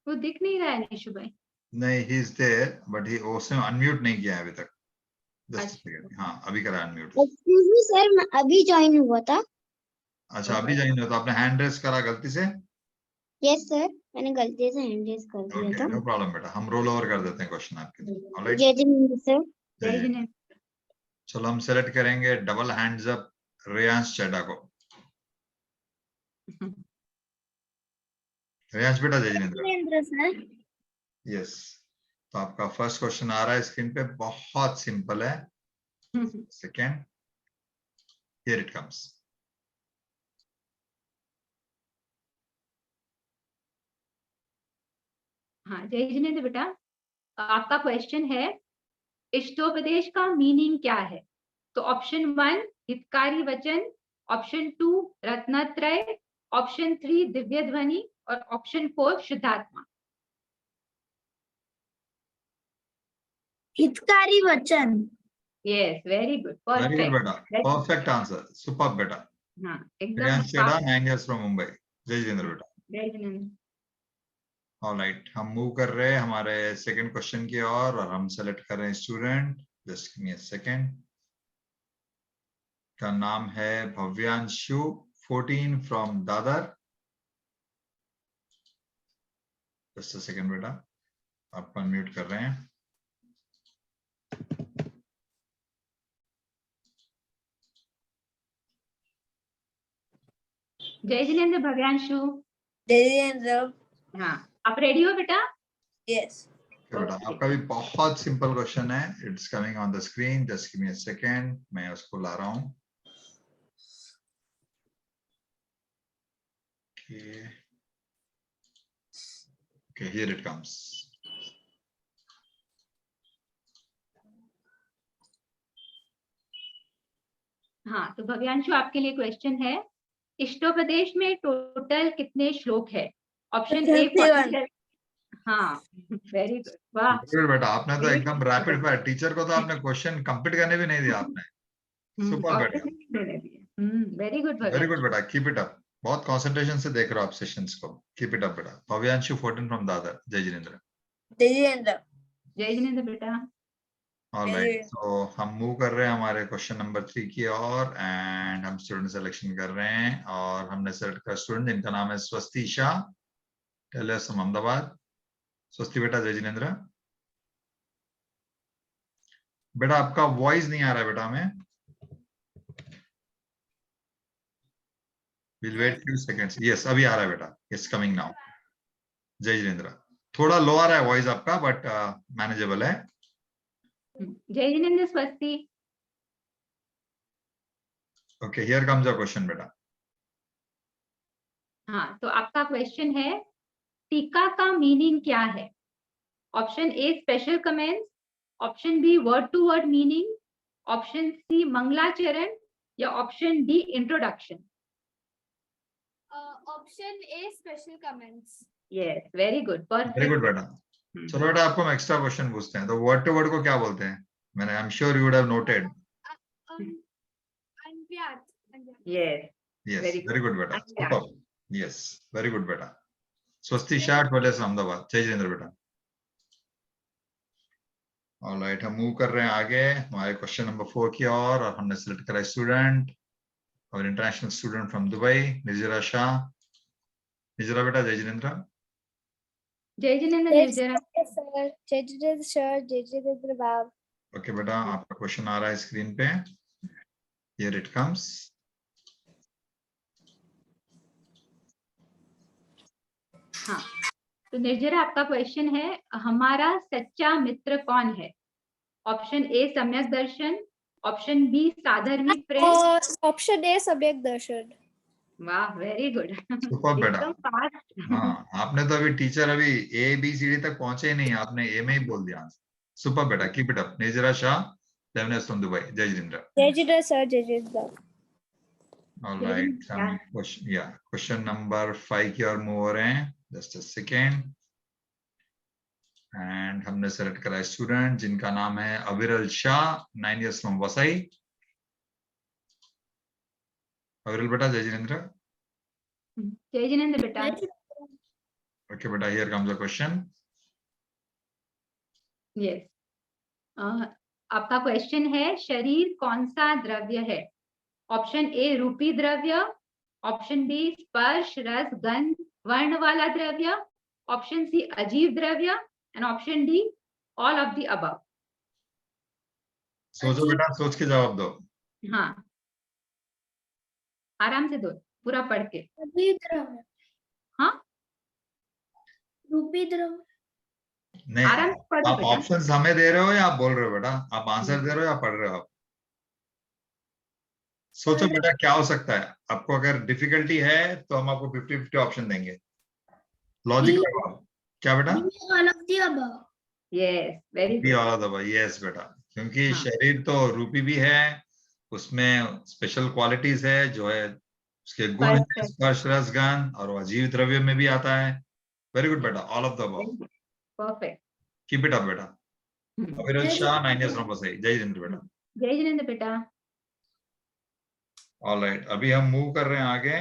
वो दिख नहीं रहा है निशु भाई। नहीं, he is there but he उसने अनम्यूट नहीं किया है अभी तक। जस्ट अच्छा। सेकंड, हाँ अभी करा अनम्यूट। एक्सक्यूज मी सर, मैं अभी ज्वाइन हुआ था। अच्छा, अभी ज्वाइन हो तो आपने हैंड रेस करा गलती से? यस सर, मैंने गलती से हैंड रेज कर दिया ओके, था। नो प्रॉब्लम बेटा, हम रोल ओवर कर देते हैं क्वेश्चन आपके लिए। ऑलराइट जय जिनेंद्र सर। जय जिनेंद्र। चलो हम सेलेक्ट करेंगे डबल हैंड्स अप रेयांश चड्डा को। रेयांश बेटा, जय जिनेंद्र। जिनेंद्र सर। यस, तो आपका फर्स्ट क्वेश्चन आ रहा है स्क्रीन पे, बहुत सिंपल है। Second, here it comes. हाँ जय जिनेंद्र बेटा, आपका क्वेश्चन है इष्टोपदेश का मीनिंग क्या है? तो ऑप्शन 1 हितकारी वचन, ऑप्शन 2 रत्नत्रय, ऑप्शन 3 दिव्य ध्वनि और ऑप्शन 4 शुद्धात्मा। हितकारी वचन। Yes, very good, very good बेटा, परफेक्ट। परफेक्ट आंसर, सुपर बेटा। हाँ एकदम। रेयांश चड्डा, 9 years फ्रॉम मुंबई। जय जिनेंद्र बेटा। जय जिनेंद्र। ऑलराइट, हम मूव कर रहे हैं हमारे सेकंड क्वेश्चन की ओर और हम सेलेक्ट कर रहे हैं student, just give me a second, का नाम है Bhavyanshu, 14 from Dadar. Just a second बेटा, आपको अनम्यूट कर रहे हैं। जय जिनेंद्र भव्यांशु। जय जिनेंद्र। हाँ, आप रेडी हो बेटा? यस। बेटा आपका भी बहुत सिंपल क्वेश्चन है, it's coming on the screen, just give me a second, मैं उसको ला रहा हूं। Okay, here it comes. हाँ, तो भव्यांशु आपके लिए क्वेश्चन है, इष्टोपदेश में टोटल कितने श्लोक है? ऑप्शन ए 47। हाँ, वेरी गुड, वाह। गुड बेटा, आपने तो एकदम रैपिड फायर, टीचर को तो आपने क्वेश्चन कंप्लीट करने भी नहीं दिया आपने। सुपर बेटा, very good very good Bhavyanshu. बेटा, कीप इट अप। बहुत कंसंट्रेशन से देख रहे हो आप सेशंस को, कीप इट अप बेटा। भव्यांशु 14 फ्रॉम दादर। जय जिनेंद्र। जय जिनेंद्र। जय जिनेंद्र बेटा। ऑलराइट, तो हम मूव कर रहे हैं हमारे क्वेश्चन नंबर 3 की ओर एंड हम स्टूडेंट सिलेक्शन कर रहे हैं और हमने सेलेक्ट कर स्टूडेंट जिनका नाम है स्वस्ति शाह, टेलर्स फ्रॉम अहमदाबाद। स्वस्ति बेटा, जय जिनेंद्र। बेटा आपका वॉइस नहीं आ रहा है बेटा हमें, will wait few seconds. Yes, अभी आ रहा है बेटा, इट्स कमिंग नाउ। जय जिनेंद्र, थोड़ा लो आ रहा है वॉइस आपका बट मैनेजेबल है। जय जिनेंद्र स्वस्ति। Okay, here comes the question बेटा। हाँ, तो आपका क्वेश्चन है, टीका का मीनिंग क्या है? Option A special comments, option B word to word meaning, option C मंगलाचरण या option D introduction. Option A special comments. Yes, very good, very good perfect. बेटा। चलो बेटा आपको हम एक्स्ट्रा क्वेश्चन पूछते हैं, तो वर्ड टू वर्ड को क्या बोलते हैं? मैंने, आई am sure you would have noted. Yes, yes, Very very good. Good बेटा, अच्छा। सुपर। यस, वेरी गुड बेटा। स्वस्ति शाह, टेलर्स अहमदाबाद। जय जिनेंद्र बेटा। ऑलराइट, हम मूव कर रहे हैं आगे हमारे क्वेश्चन नंबर 4 की ओर और हमने सिलेक्ट करा स्टूडेंट और इंटरनेशनल स्टूडेंट फ्रॉम दुबई, निर्जरा शाह। निर्जरा बेटा, जय जिनेंद्र। जय जिनेंद्र निर्जरा। सर जय जिनेंद्र सर, जय जिनेंद्र मैम। ओके बेटा, आपका क्वेश्चन आ रहा है स्क्रीन पे, हियर इट कम्स। हाँ, तो निर्जरा आपका क्वेश्चन है, हमारा सच्चा मित्र कौन है? ऑप्शन ए सम्यक दर्शन, ऑप्शन बी साधर्मी प्रेम। ऑप्शन ए सम्यक दर्शन। वाह, वेरी गुड। सुपर बेटा। एकदम फास्ट। हाँ, आपने तो अभी टीचर अभी ABCD तक पहुंचे ही नहीं, आपने ए में ही बोल दिया आंसर। सुपर बेटा, keep it up. Nejra Shah, लेमनेस फ्रॉम दुबई। जय जितेंद्र। जय जितेंद्र सर, जय जितेंद्र। All right, हम क्वेश्चन नंबर 5 की ओर मूव हो रहे हैं। Just a second. एंड हमने सेलेक्ट करा है स्टूडेंट जिनका नाम है अविरल शाह, 9 years फ्रॉम वसई। अविरल बेटा, जय जितेंद्र। जय जिनेंद्र बेटा। ओके बेटा, here comes the question. Yes, आपका क्वेश्चन है, शरीर कौन सा द्रव्य है? ऑप्शन ए रूपी द्रव्य, ऑप्शन बी स्पर्श रस गंध वर्ण वाला द्रव्य, ऑप्शन सी अजीव द्रव्य and option D all of the above. सोचो बेटा, सोच के जवाब दो। हाँ, आराम से दो, पूरा पढ़ के। रूपी द्रव्य। हाँ, रूपी द्रव्य। नहीं, आराम से पढ़ो आप बेटा। ऑप्शंस हमें दे रहे हो या आप बोल रहे हो बेटा? आप आंसर दे रहे हो या पढ़ रहे हो आप? सोचो बेटा, क्या हो सकता है? आपको अगर डिफिकल्टी है तो हम आपको 50-50 ऑप्शन देंगे। लॉजिक लगाओ। क्या बेटा? All of the above. Yes, very be good. All of the above. Yes बेटा, क्योंकि हाँ। शरीर तो रूपी भी है, उसमें स्पेशल क्वालिटीज है जो है उसके गुण है, स्पर्श रस गंध, और वो अजीव द्रव्य में भी आता है। वेरी गुड बेटा, all of the above. Perfect. Keep it up बेटा। अविरल शाह, 9 years फ्रॉम वसई। जय जितेंद्र बेटा। जय जिनेंद्र बेटा। ऑलराइट, अभी हम मूव कर रहे हैं आगे।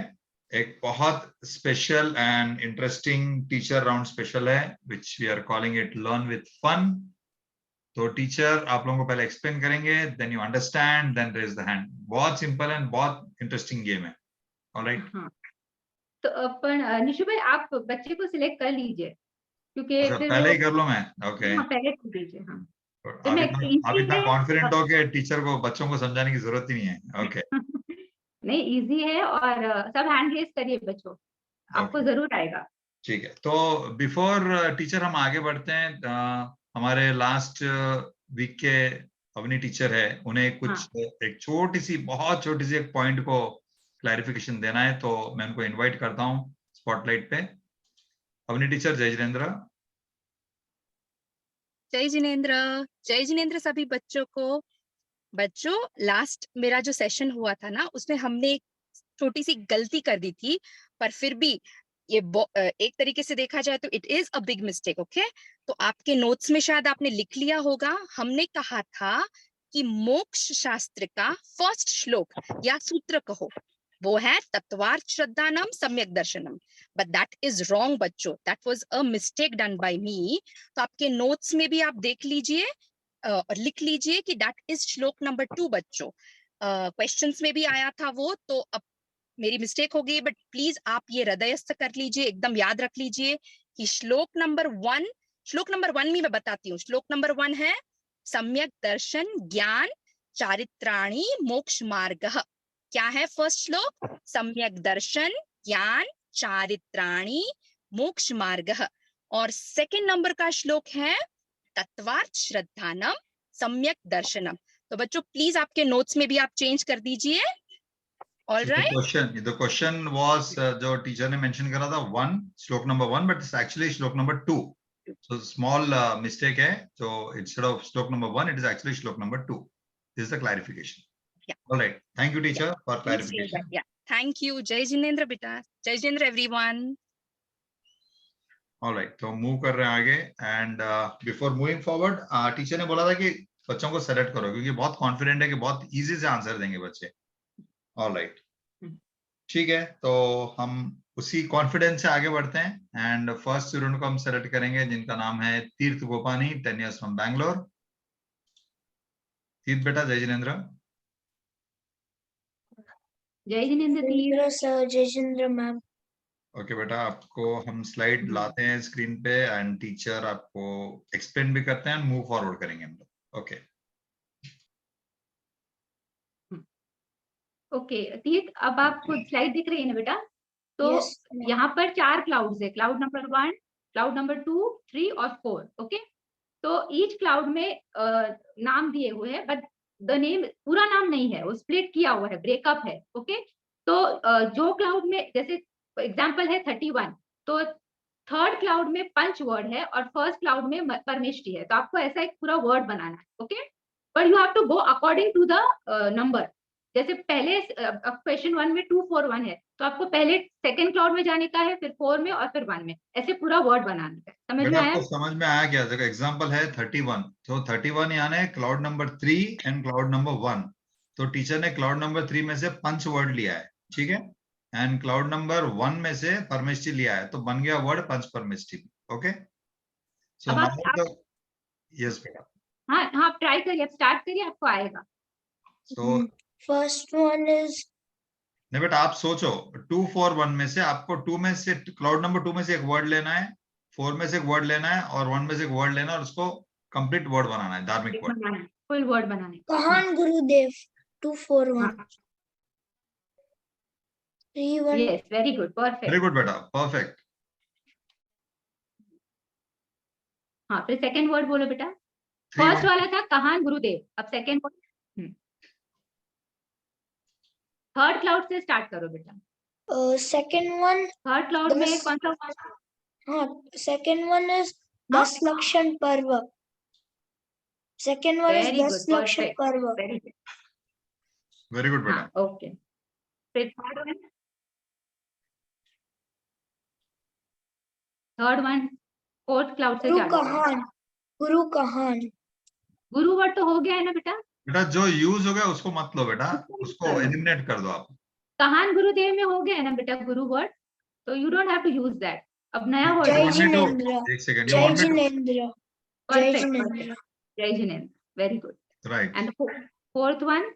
एक बहुत special and interesting teacher round special है, which we are calling it learn with fun. तो टीचर आप लोगों को पहले एक्सप्लेन करेंगे, then you understand, then raise the hand. बहुत सिंपल एंड बहुत इंटरेस्टिंग गेम है। ऑलराइट। हाँ, तो अपन निशु भाई आप बच्चे को सिलेक्ट कर लीजिए, क्योंकि अच्छा, फिर पहले वो, ही कर लो मैं? ओके। हाँ पहले कर दीजिए। हाँ, तो आप मैं इतना इजी है। कॉन्फिडेंट हो कि टीचर को बच्चों को समझाने की जरूरत ही नहीं है। ओके। नहीं, इजी है, और सब हैंड रेस करिए बच्चों, आपको Okay. जरूर आएगा। ठीक है, तो बिफोर टीचर हम आगे बढ़ते हैं, हमारे लास्ट वीक के अवनी टीचर है, उन्हें कुछ हाँ। एक छोटी सी, बहुत छोटी सी एक पॉइंट को क्लैरिफिकेशन देना है, तो मैं उनको इनवाइट करता हूँ स्पॉटलाइट पे। अवनी टीचर, जय जिनेंद्र। जय जिनेंद्र। जय जिनेंद्र सभी बच्चों को। बच्चों, लास्ट मेरा जो सेशन हुआ था ना, उसमें हमने एक छोटी सी गलती कर दी थी, पर फिर भी ये एक तरीके से देखा जाए तो it is a big mistake. Okay, तो आपके नोट्स में शायद आपने लिख लिया होगा, हमने कहा था कि मोक्ष शास्त्र का फर्स्ट श्लोक या सूत्र कहो, वो है तत्वार्थ श्रद्धानम सम्यक दर्शनम, बट दैट इज रॉन्ग बच्चों, that was a mistake done by me. तो आपके नोट्स में भी आप देख लीजिए और लिख लीजिए कि दैट इज श्लोक नंबर 2 बच्चों। क्वेश्चंस में भी आया था वो, तो अब मेरी मिस्टेक हो गई, बट प्लीज आप ये हृदयस्थ कर लीजिए, एकदम याद रख लीजिए कि श्लोक नंबर 1 में मैं बताती हूँ। श्लोक नंबर 1 है सम्यक दर्शन ज्ञान चारित्राणि मोक्ष मार्ग। क्या है फर्स्ट श्लोक? सम्यक दर्शन ज्ञान चारित्राणि मोक्ष मार्ग। और सेकंड नंबर का श्लोक है तत्वार्थ श्रद्धानम सम्यक दर्शनम। तो बच्चों प्लीज आपके नोट्स में भी आप चेंज कर दीजिए। All right. The question was जो टीचर ने मेंशन करा था 1, श्लोक नंबर 1, बट इट्स एक्चुअली श्लोक नंबर 2. So small mistake है, so instead of श्लोक नंबर 1 it is actually श्लोक number 2. This is the clarification. Yeah. All right, thank you teacher for clarification. Yeah, thank you. जय जिनेंद्र बेटा। जय जिनेंद्र everyone. All right, तो मूव कर रहे हैं आगे, and before moving forward, teacher ने बोला था कि बच्चों को सेलेक्ट करो, क्योंकि बहुत कॉन्फिडेंट है कि बहुत इजी से आंसर देंगे बच्चे। ऑल राइट, ठीक है, तो हम उसी कॉन्फिडेंस से आगे बढ़ते हैं, एंड फर्स्ट स्टूडेंट को हम सेलेक्ट करेंगे जिनका नाम है तीर्थ गोपानी, 10 years फ्रॉम बैंगलोर। तीर्थ बेटा, जय जिनेंद्र। जय जिनेंद्र सर, जय जिनेंद्र मैम। ओके बेटा, आपको हम स्लाइड लाते हैं स्क्रीन पे, एंड टीचर आपको एक्सप्लेन भी करते हैं, मूव फॉरवर्ड करेंगे हम लोग। ओके ओके तीर्थ, अब आपको स्लाइड दिख रही है ना बेटा? तो Yes, ma'am. यहाँ पर 4 क्लाउड्स है, क्लाउड नंबर 1, क्लाउड नंबर 2, 3 और 4. ओके, तो ईच क्लाउड में नाम दिए हुए हैं, बट द नेम पूरा नाम नहीं है, वो स्प्लिट किया हुआ है, ब्रेकअप है. ओके, तो जो क्लाउड में जैसे एग्जांपल है 31, तो थर्ड क्लाउड में पंच वर्ड है और फर्स्ट क्लाउड में परमेष्टि है. तो आपको ऐसा एक पूरा वर्ड बनाना है. Okay, but you have to go according to the number. जैसे पहले क्वेश्चन 1 में 2 4 1 है, तो आपको पहले सेकंड क्लाउड में जाने का है, फिर 4 में और फिर 1 में, ऐसे पूरा वर्ड बनाना है. समझ में बेटा आया? आपको समझ में आया क्या? देखो एग्जांपल है 31, तो 31 यानी cloud number 3 and cloud number 1. तो टीचर ने क्लाउड नंबर 3 में से पंच वर्ड लिया है, ठीक है, एंड क्लाउड नंबर 1 में से परमेष्टि लिया है, तो बन गया वर्ड पंच परमेष्टि. ओके, सो अब नाउ यस बेटा. हाँ हाँ, आप ट्राई करिए, आप स्टार्ट करिए, आपको आएगा. सो First one is नहीं बेटा, आप सोचो 2 4 1 में से आपको 2 में से क्लाउड नंबर 2 में से एक वर्ड लेना है, 4 में से एक वर्ड लेना है और 1 में से एक वर्ड लेना है और उसको कंप्लीट वर्ड बनाना है, धार्मिक वर्ड. बनाना है, फुल वर्ड बनाने. Kahan Gurudev 241 31 yes, very good, perfect. Very good बेटा, परफेक्ट. हाँ, फिर सेकंड वर्ड बोलो बेटा. 3 फर्स्ट वाला था कहान गुरुदेव, अब सेकंड वर्ड. थर्ड क्लाउड से स्टार्ट करो बेटा. second one थर्ड क्लाउड में दस- कौन सा word? second one is Das Lakshan Parva. Second one is Very Das good, Lakshan perfect. Parva. Very good. Very good बेटा. हाँ, ओके. फिर थर्ड वन फोर्थ क्लाउड से Guru जाना. Kahan. Guru Kahan. गुरु वर्ड तो हो गया है ना बेटा. बेटा जो यूज हो गया उसको मत लो बेटा, उसको एलिमिनेट कर दो आप. कहान गुरुदेव में हो गया है ना बेटा गुरु वर्ड, तो you don't have to use that. अब नया You word. Jai want me to- Jinendra. एक second. Jai Jinendra. Jai Perfect, Jinendra. जय जिनेंद्र, very good. Right. And fourth one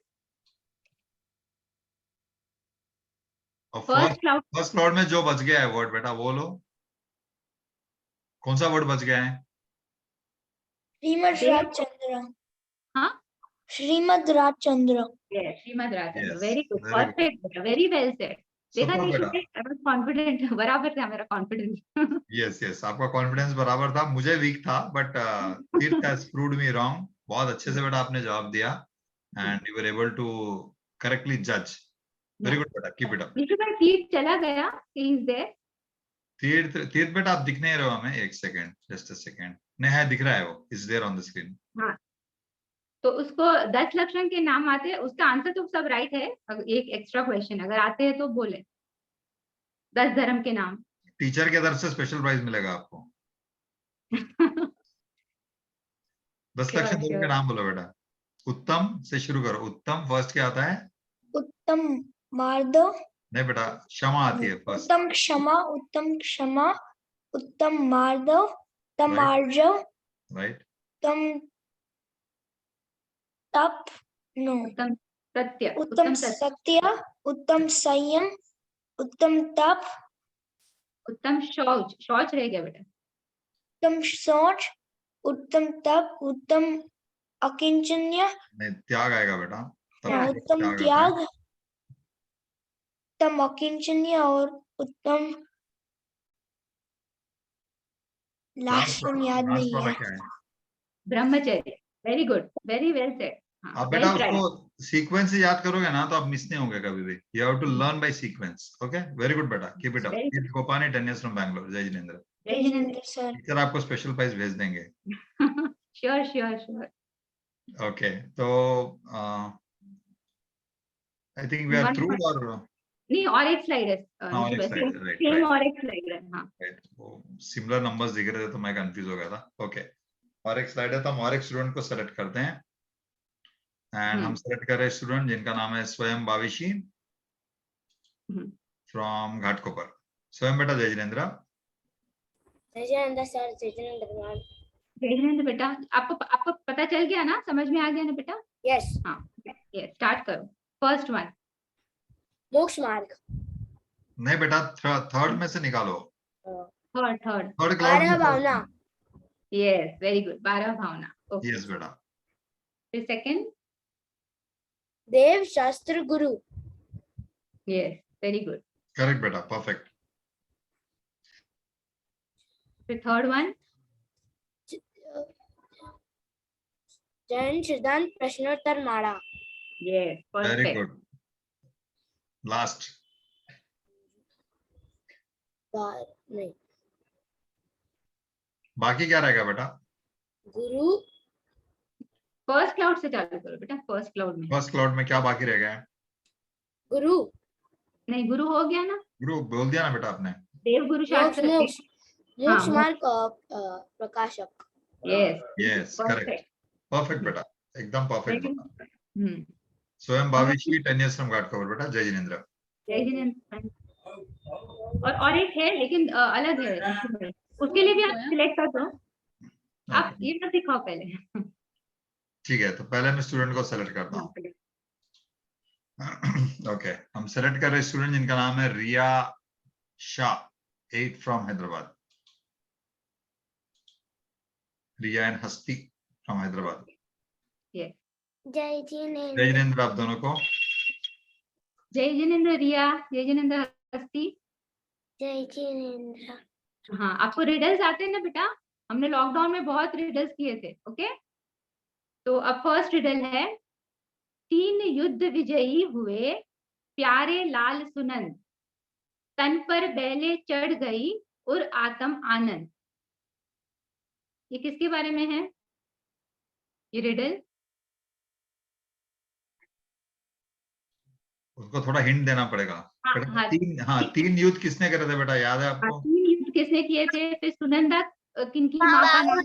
first cloud. First cloud में जो बच गया है वर्ड बेटा वो लो. कौन सा वर्ड बच गया है? Srimad Dev. Rajchandra. हाँ, Srimad Rajchandra. Shrimad Rajendra. Yes, very good, very good. Perfect, very well said. देखा Super बेटा. कॉन्फिडेंट बराबर था मेरा कॉन्फिडेंस. यस यस, आपका कॉन्फिडेंस बराबर था, मुझे वीक था, बट तीर्थ हैज प्रूव्ड मी रॉन्ग. बहुत अच्छे से बेटा आपने जवाब दिया and you were able to correctly जज. वेरी गुड बेटा, कीप इट अप. तीर्थ चला गया, ही इज देयर. तीर्थ तीर्थ बेटा आप दिख नहीं रहे हो हमें. एक सेकंड, जस्ट अ सेकंड. नहीं है, दिख रहा है, वो is there on the screen. तो उसको 10 लक्षण के नाम आते हैं, उसका आंसर तो सब राइट है. एक एक्स्ट्रा क्वेश्चन अगर आते हैं तो बोले. 10 धर्म के नाम. टीचर की तरफ से स्पेशल प्राइज मिलेगा आपको. 10 Sure, लक्षण धर्म sure. के नाम बोलो बेटा. उत्तम से शुरू करो. उत्तम फर्स्ट क्या आता है? Uttam Madhav. नहीं बेटा, क्षमा आती है first. Uttam Kshama. Uttam Kshama. Uttam Madhav. Uttam Right. Arjav. Right. Uttam Tap. No. उत्तम सत्य. Uttam Satya. Uttam Sanyam. Uttam Tap. उत्तम शौच. शौच रह गया बेटा. Uttam Soch. Uttam Tap. Uttam Akinchanya. नहीं, त्याग आएगा बेटा. तब त्याग. उत्तम आता है. त्याग. उत्तम अकिंचनीय और उत्तम लास्ट वन याद लास्ट नहीं वाला है. क्या है? ब्रह्मचर्य. Very good, very well said. आप बेटा उसको सीक्वेंस से याद करोगे ना तो आप मिस नहीं होंगे कभी भी. You have to learn by sequence. Okay, very good बेटा, keep it up. Very good. Gopani 10 years from Bangalore. जय जिनेंद्र. जय जिनेंद्र. सर. टीचर आपको स्पेशल प्राइज भेज देंगे. Sure sure sure. ओके, तो I think we are through. और नहीं, और एक स्लाइड है. और एक slide है, right, सेम right. और एक स्लाइड है. हाँ, सिमिलर नंबर्स दिख रहे थे तो मैं कंफ्यूज हो गया था. ओके, और एक स्लाइड है तो हम और एक स्टूडेंट को सेलेक्ट करते हैं एंड हम सेलेक्ट कर रहे हैं स्टूडेंट जिनका नाम है स्वयं भाविशी फ्रॉम घाटकोपर. स्वयं बेटा. जय जिनेंद्र. जय जिनेंद्र सर. जय जिनेंद्र मैम. जय जिनेंद्र बेटा. आपको पता चल गया ना, समझ में आ गया ना बेटा. यस. हाँ, यस, स्टार्ट करो. फर्स्ट वन मोक्ष मार्ग. नहीं बेटा, थर्ड में से निकालो. थर्ड थर्ड बारह भावना. Yes, very good. 12 भावना. ओके, यस बेटा. फिर सेकंड. देव शास्त्र गुरु. Yes, very good. करेक्ट बेटा, परफेक्ट. फिर थर्ड वन, जैन सिद्धांत प्रश्नोत्तर माला। Yes very perfect. Good. Last नहीं, बाकी क्या रहेगा बेटा? गुरु, फर्स्ट क्लाउड से चालू करो बेटा, फर्स्ट क्लाउड में। फर्स्ट क्लाउड में क्या बाकी रह गया है? गुरु, नहीं गुरु हो गया ना, गुरु बोल दिया ना बेटा आपने। देव गुरु शास्त्र। मोक्ष हाँ, मार्ग प्रकाशक। यस यस करेक्ट, परफेक्ट बेटा, एकदम परफेक्ट बेटा। स्वयं भाविश्री 10 years from घाट कवर बेटा। जय जिनेंद्र। जय जिनेंद्र। और एक है लेकिन अलग है, उसके लिए भी आप सिलेक्ट कर दो। आप ये मत दिखाओ पहले। ठीक है, तो पहले मैं स्टूडेंट को सेलेक्ट करता हूँ। ओके, हम सेलेक्ट कर रहे स्टूडेंट जिनका नाम है Riya Shah, 8 from Hyderabad. Riya and Hasti from Hyderabad. जय जिनेंद्र। जय जिनेंद्र आप दोनों को। जय जिनेंद्र रिया, जय जिनेंद्र हस्ती। जय जिनेंद्र। हाँ, आपको रिडल्स आते हैं ना बेटा? हमने लॉकडाउन में बहुत रिडल्स किए थे। ओके, तो अब फर्स्ट रिडल है, 3 युद्ध विजयी हुए प्यारे लाल सुनंद, तन पर बैले चढ़ गई और आत्म आनंद। ये किसके बारे में है ये रिडल? उसको थोड़ा हिंट देना पड़ेगा। हाँ, बेटा तीन युद्ध किसने करे थे बेटा, याद है आपको? 3 युद्ध किसने किए थे? फिर सुनंदा किनकी माँ का नाम?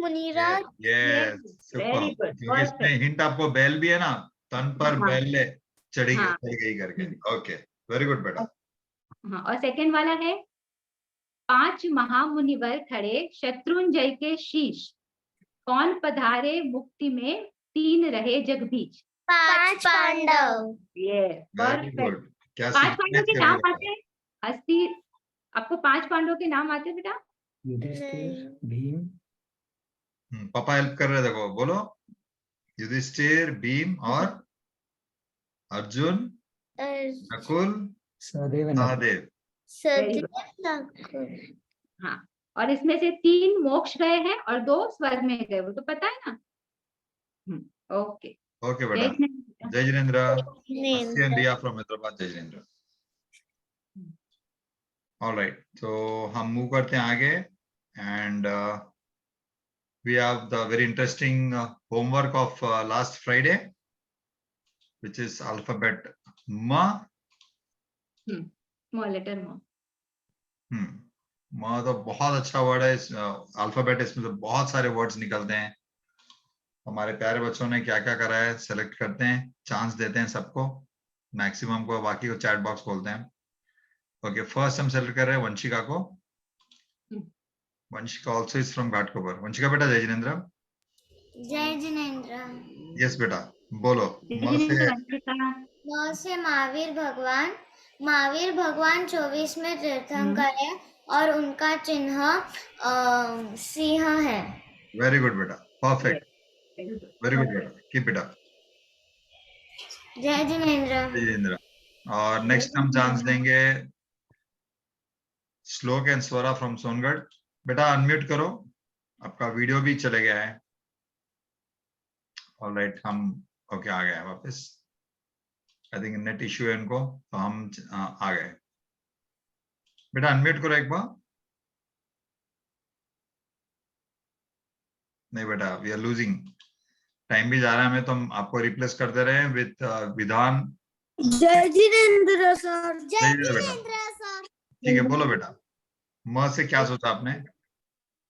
Munira. Yes very super, good, क्योंकि इसमें हिंट आपको बैल भी है ना, तन पर हाँ, बैल ले चढ़ हाँ, गई करके। ओके वेरी गुड बेटा। हाँ। और सेकंड वाला है, 5 महामुनिवर खड़े शत्रुंजय के शीश, कौन पधारे मुक्ति में 3 रहे जगबीच। 5 पांडव। ये वेरी गुड। क्या 5 पांडव के नाम आते सीखने? हैं? हस्ती, आपको 5 पांडव के नाम आते हैं बेटा? युधिष्ठिर, भीम। पापा हेल्प कर रहे, देखो बोलो। युधिष्ठिर, भीम और अर्जुन, नकुल, सहदेव, सहदेव। हाँ, और इसमें से 3 मोक्ष गए हैं और 2 स्वर्ग में गए, वो तो पता है ना। ओके ओके बेटा। जय जिनेंद्र। रिया फ्रॉम हैदराबाद। जय जिनेंद्र। ऑलराइट, तो हम मूव करते हैं आगे and we have the very interesting homework of last Friday, which is alphabet ma. Small letter म। ma तो बहुत अच्छा वर्ड है। अल्फाबेट इसमें तो बहुत सारे वर्ड्स निकलते हैं। हमारे प्यारे बच्चों ने क्या क्या करा है, सेलेक्ट करते हैं, चांस देते हैं सबको, मैक्सिमम को, बाकी को चैट बॉक्स बोलते हैं। ओके, फर्स्ट हम सेलेक्ट कर रहे हैं वंशिका को। Vanshika also is from Ghatkopar. Vanshika बेटा जय जिनेंद्र। जय जिनेंद्र। यस बेटा बोलो। म से महावीर भगवान। महावीर भगवान 24 में तीर्थंकर है और उनका चिन्ह सिंह है। वेरी गुड बेटा, परफेक्ट, वेरी गुड बेटा, कीप इट अप। जय जिनेंद्र। जय जिनेंद्र। और नेक्स्ट हम चांस देंगे श्लोक एंड स्वरा फ्रॉम सोनगढ़। बेटा अनम्यूट करो, आपका वीडियो भी चले गया है। ऑलराइट, हम ओके आ गए वापस। आई थिंक नेट इश्यू है इनको, तो हम आ गए। बेटा अनम्यूट करो एक बार। नहीं बेटा, वी आर लूजिंग, टाइम भी जा रहा है हमें, तो हम आपको रिप्लेस कर दे रहे हैं विद विधान। जय जिनेंद्र सर। जय जिनेंद्र सर। ठीक है, बोलो बेटा, म से क्या सोचा आपने?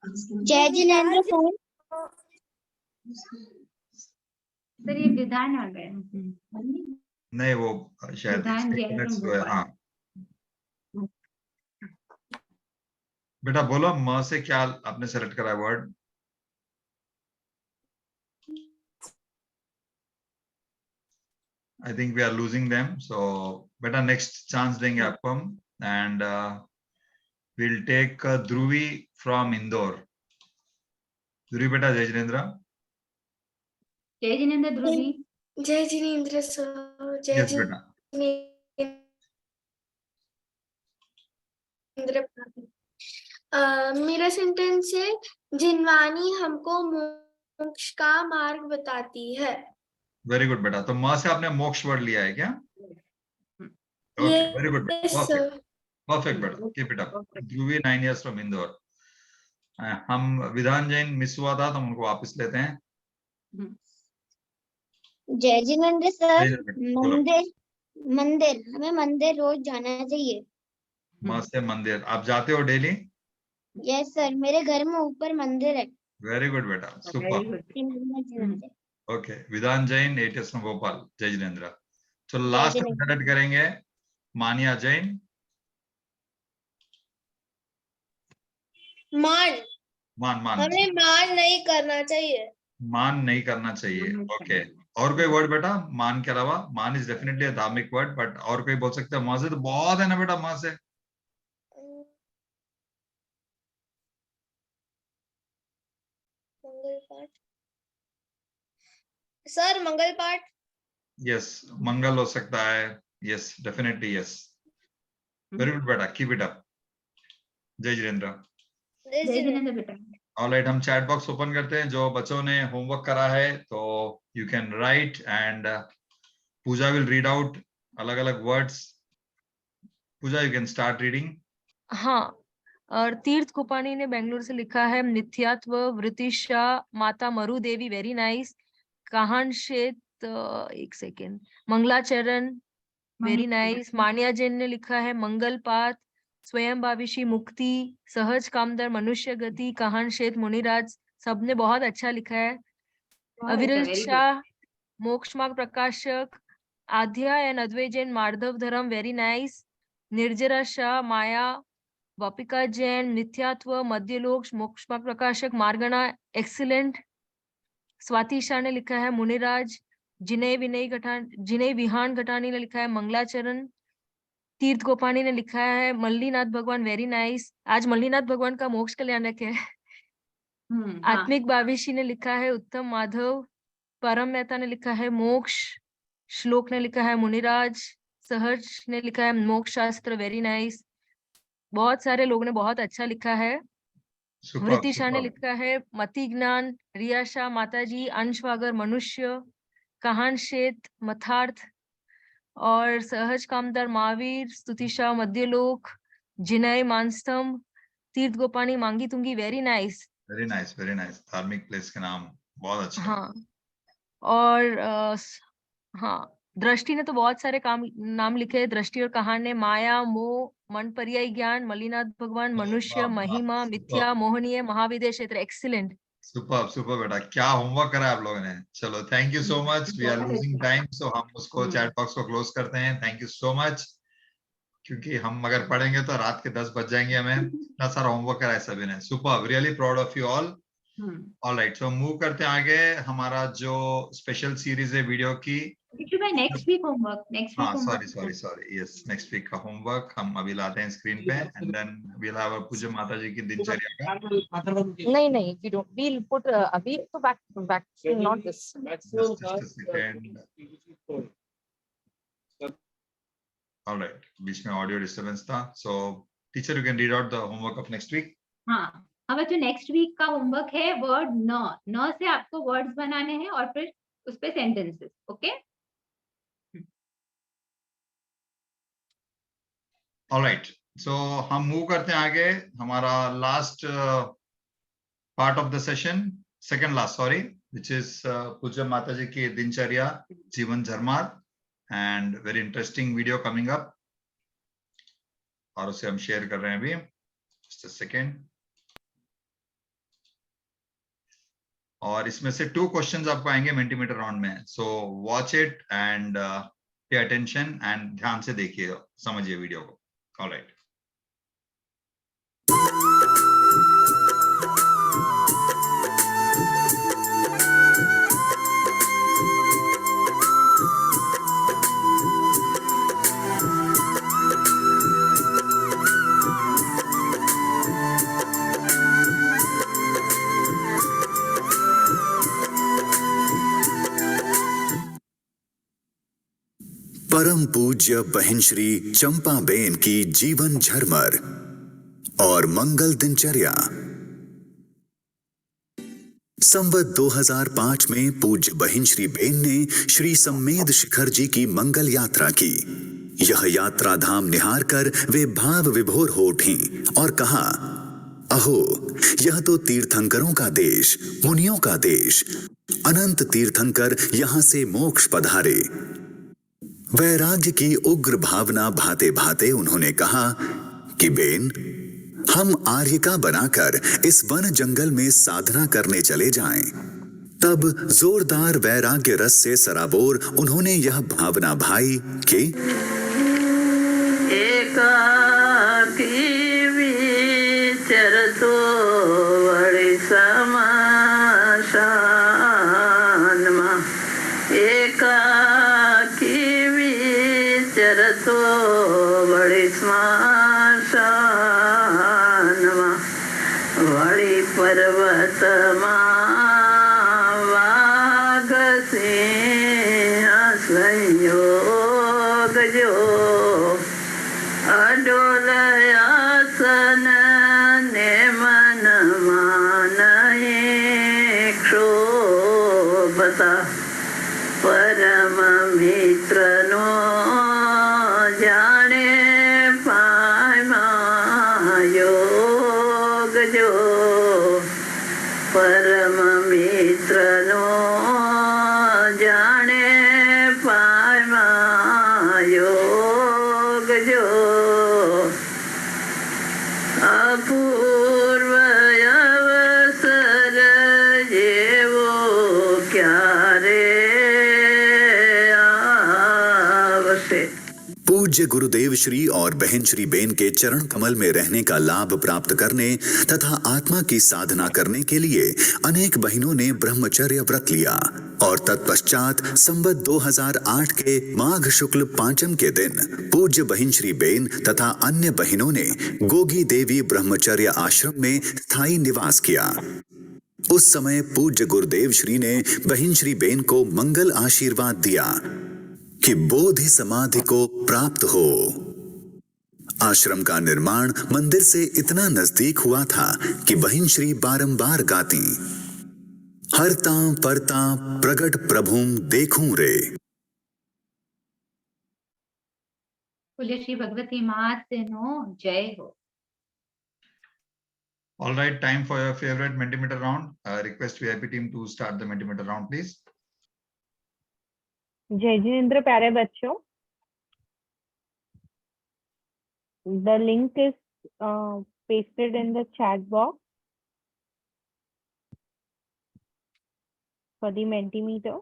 जय जिनेंद्र सर। सर ये विधान आ गया। नहीं वो शायद विधान हाँ बेटा बोलो, म से क्या आपने सेलेक्ट करा word? I think we are losing them, so बेटा नेक्स्ट चांस देंगे आपको हम, and we'll take Dhruvi from Indore. Dhruvi बेटा जय जिनेंद्र। जय जिनेंद्र ध्रुवी। जय जिनेंद्र सर। जय यस बेटा। जिनेंद्र। मेरा सेंटेंस है जिनवानी हमको मोक्ष का मार्ग बताती है। वेरी गुड बेटा। तो म से आपने मोक्ष वर्ड लिया है क्या? ओके, वेरी गुड बेटा, Yes, परफेक्ट sir. परफेक्ट बेटा, keep it up. Dhubri 9 years from Indore. हम विधान जैन मिस हुआ था तो हम उनको वापस लेते हैं। जय जिनेंद्र सर, जय जिनेंद्र, बोलो। मंदिर मंदिर हमें मंदिर रोज जाना चाहिए। म से मंदिर, आप जाते हो डेली? यस सर, मेरे घर में ऊपर मंदिर है। वेरी गुड बेटा, सुपर। ओके, विधान जैन 8 years from भोपाल। जय जिनेंद्र। तो लास्ट हम जिनेंद्र। कनेक्ट करेंगे मानिया जैन। मान मान मान हमें मान नहीं करना चाहिए। मान नहीं करना चाहिए। ओके, और कोई वर्ड बेटा मान के अलावा? मान इज डेफिनेटली धार्मिक वर्ड, बट और कोई बोल सकते हैं? माँ से तो बहुत है ना बेटा, माँ से। मंगल पाठ सर, मंगल पाठ। यस, मंगल हो सकता है। Yes, definitely yes. Very good बेटा, कीप इट अप। जय जिनेंद्र। जय जिनेंद्र बेटा। ऑलराइट, हम चैट बॉक्स ओपन करते हैं। जो बच्चों ने होमवर्क करा है तो you can write and Puja will read out अलग अलग words. Puja, you can start reading. हाँ, और तीर्थ कुपानी ने बेंगलुरु से लिखा है नित्यात्व। वृतिशा माता मरु देवी, वेरी नाइस। काहन शेत, एक सेकेंड, मंगलाचरण, वेरी नाइस। मानिया जैन ने लिखा है मंगल पात। स्वयं भाविशी मुक्ति, सहज कामदर, मनुष्य गति, काहन शेत, मुनिराज, सबने बहुत अच्छा लिखा है। अविरल शाह, मोक्ष मार्ग प्रकाशक। आध्या एंड अद्वैत जैन, माधव धर्म, वेरी नाइस। निर्जरा शाह, माया, वापिका जैन, नित्यात्व, मध्यलोक, मोक्ष मार्ग प्रकाशक, मार्गणा, एक्सीलेंट। स्वाति शाह ने लिखा है मुनिराज। जिनय विहान घटानी ने लिखा है मंगलाचरण। तीर्थ गोपानी ने लिखा है मल्लीनाथ भगवान, वेरी नाइस। आज मल्लीनाथ भगवान का मोक्ष कल्याणक है। आत्मिक भाविशी ने लिखा है उत्तम माधव। परम मेहता ने लिखा है मोक्ष। श्लोक ने लिखा है मुनिराज। सहज ने लिखा है मोक्ष शास्त्र, वेरी नाइस। बहुत सारे लोगों ने बहुत अच्छा लिखा है। वृति शाह ने लिखा है मति ज्ञान। रिया शाह, माताजी, अंशवागर, मनुष्य, कहान शेत, मथार्थ, और सहज कामदार, महावीर, स्तुति शाह, मध्यलोक, जिनय, मानस्तंभ, तीर्थ Gopani, Mangi Tungi, very nice. Very nice, very nice. धार्मिक प्लेस के नाम बहुत अच्छा। हाँ, और हाँ, दृष्टि ने तो बहुत सारे नाम लिखे हैं। दृष्टि और कहान ने माया, मोह, मन पर्याय ज्ञान, मल्लीनाथ भगवान, मनुष्य, महिमा, मिथ्या, मोहनीय, महाविद्य क्षेत्र, एक्सीलेंट। सुपर सुपर बेटा, क्या होमवर्क करा आप लोगों ने। चलो, thank you so much. We are losing time, so हम उसको चैट बॉक्स को क्लोज करते हैं। थैंक यू सो मच, क्योंकि हम अगर पढ़ेंगे तो रात के 10 बज जाएंगे हमें। इतना सारा होमवर्क करा है सभी ने। Super, really proud of you all. Alright, so move करते हैं आगे। हमारा जो स्पेशल सीरीज है वीडियो की, नेक्स्ट वीक होमवर्क, हाँ सॉरी, यस, नेक्स्ट वीक का होमवर्क हम अभी लाते हैं स्क्रीन पे, एंड देन वील हैव पूज्य माता जी की दिनचर्या का। नहीं, we don't, we'll put अभी तो back not this. Just a second. All right, बीच में ऑडियो डिस्टर्बेंस था। So teacher, you can read out the homework of next week. हाँ, हमारा जो नेक्स्ट वीक का होमवर्क है वर्ड न से आपको वर्ड्स बनाने हैं और फिर उस पे सेंटेंसेस। ओके, ऑलराइट, सो हम मूव करते हैं आगे। हमारा last part of the session, second last sorry, which is पूज्य माता जी की दिनचर्या, जीवन झरमार, and very interesting video coming up, और उसे हम शेयर कर रहे हैं अभी। Just a second. और इसमें से 2 क्वेश्चंस आपको आएंगे मेंटीमीटर राउंड में, so watch it and pay attention and ध्यान से देखिए, समझिए वीडियो को। ऑलराइट, परम पूज्य बहन श्री चंपा बेन की जीवन झरमर और मंगल दिनचर्या। संवत 2005 में पूज्य बहिन श्री बेन ने श्री सम्मेद शिखर जी की मंगल यात्रा की। यह यात्रा धाम निहार कर वे भाव विभोर हो उठी और कहा, अहो, यह तो तीर्थंकरों का देश, मुनियों का देश। अनंत तीर्थंकर यहाँ से मोक्ष पधारे। वैराग्य की उग्र भावना भाते भाते उन्होंने कहा कि बेन, हम आर्यिका बनाकर इस वन जंगल में साधना करने चले जाएं। तब जोरदार वैराग्य रस से सराबोर उन्होंने यह भावना भाई कि एकाकी विचरतो वळी समाशानमा, एकाकी विचरतो वळी श्मशानमा, वळी पर्वतमा वाघ सिंह संयोग जो, अडोलयासन ने मन मानये क्षोभता, परम मित्र नो जाने पामा योग जो, परम मित्र नो जाने पामा योग जो, अपूर्व अवसर जेवो क्यारे आवसे। पूज्य गुरुदेव श्री और बहन श्री बेन के चरण कमल में रहने का लाभ प्राप्त करने तथा आत्मा की साधना करने के लिए अनेक बहनों ने ब्रह्मचर्य व्रत लिया और तत्पश्चात संवत 2008 के माघ शुक्ल पांचम के दिन पूज्य बहन श्री बेन तथा अन्य बहनों ने गोगी देवी ब्रह्मचर्य आश्रम में स्थायी निवास किया। उस समय पूज्य गुरुदेव श्री ने बहन श्री बेन को मंगल आशीर्वाद दिया कि बोधि समाधि को प्राप्त हो। आश्रम का निर्माण मंदिर से इतना नजदीक हुआ था कि बहन श्री बारंबार गाती, हरता परता प्रगट प्रभुम देखूं रे। बोले श्री भगवती मात नो जय हो। All right, time for your favorite Mentimeter round. Request VIP team to start the Mentimeter round, please. जय जिनेंद्र प्यारे बच्चों, the link is pasted in the chat box for the Mentimeter.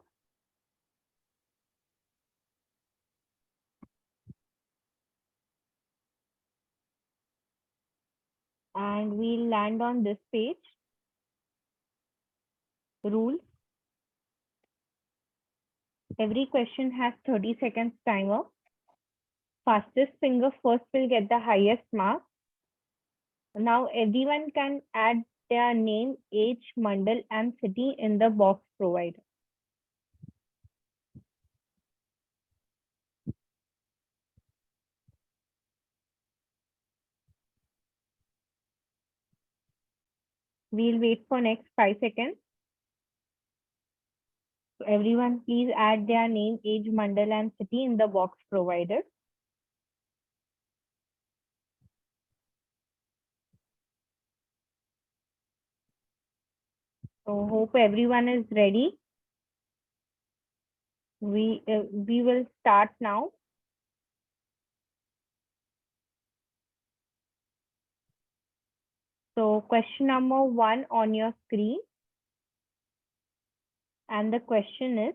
And we'll land on this page. Rules. Every question has 30 seconds timer. Fastest finger first will get the highest mark. Now everyone can add their name, age, mandal and city in the box provided. We'll wait for next 5 seconds. So everyone please add their name, age, mandal and city in the box provided. So hope everyone is ready. We will start now. So question number 1 on your screen. And the question is,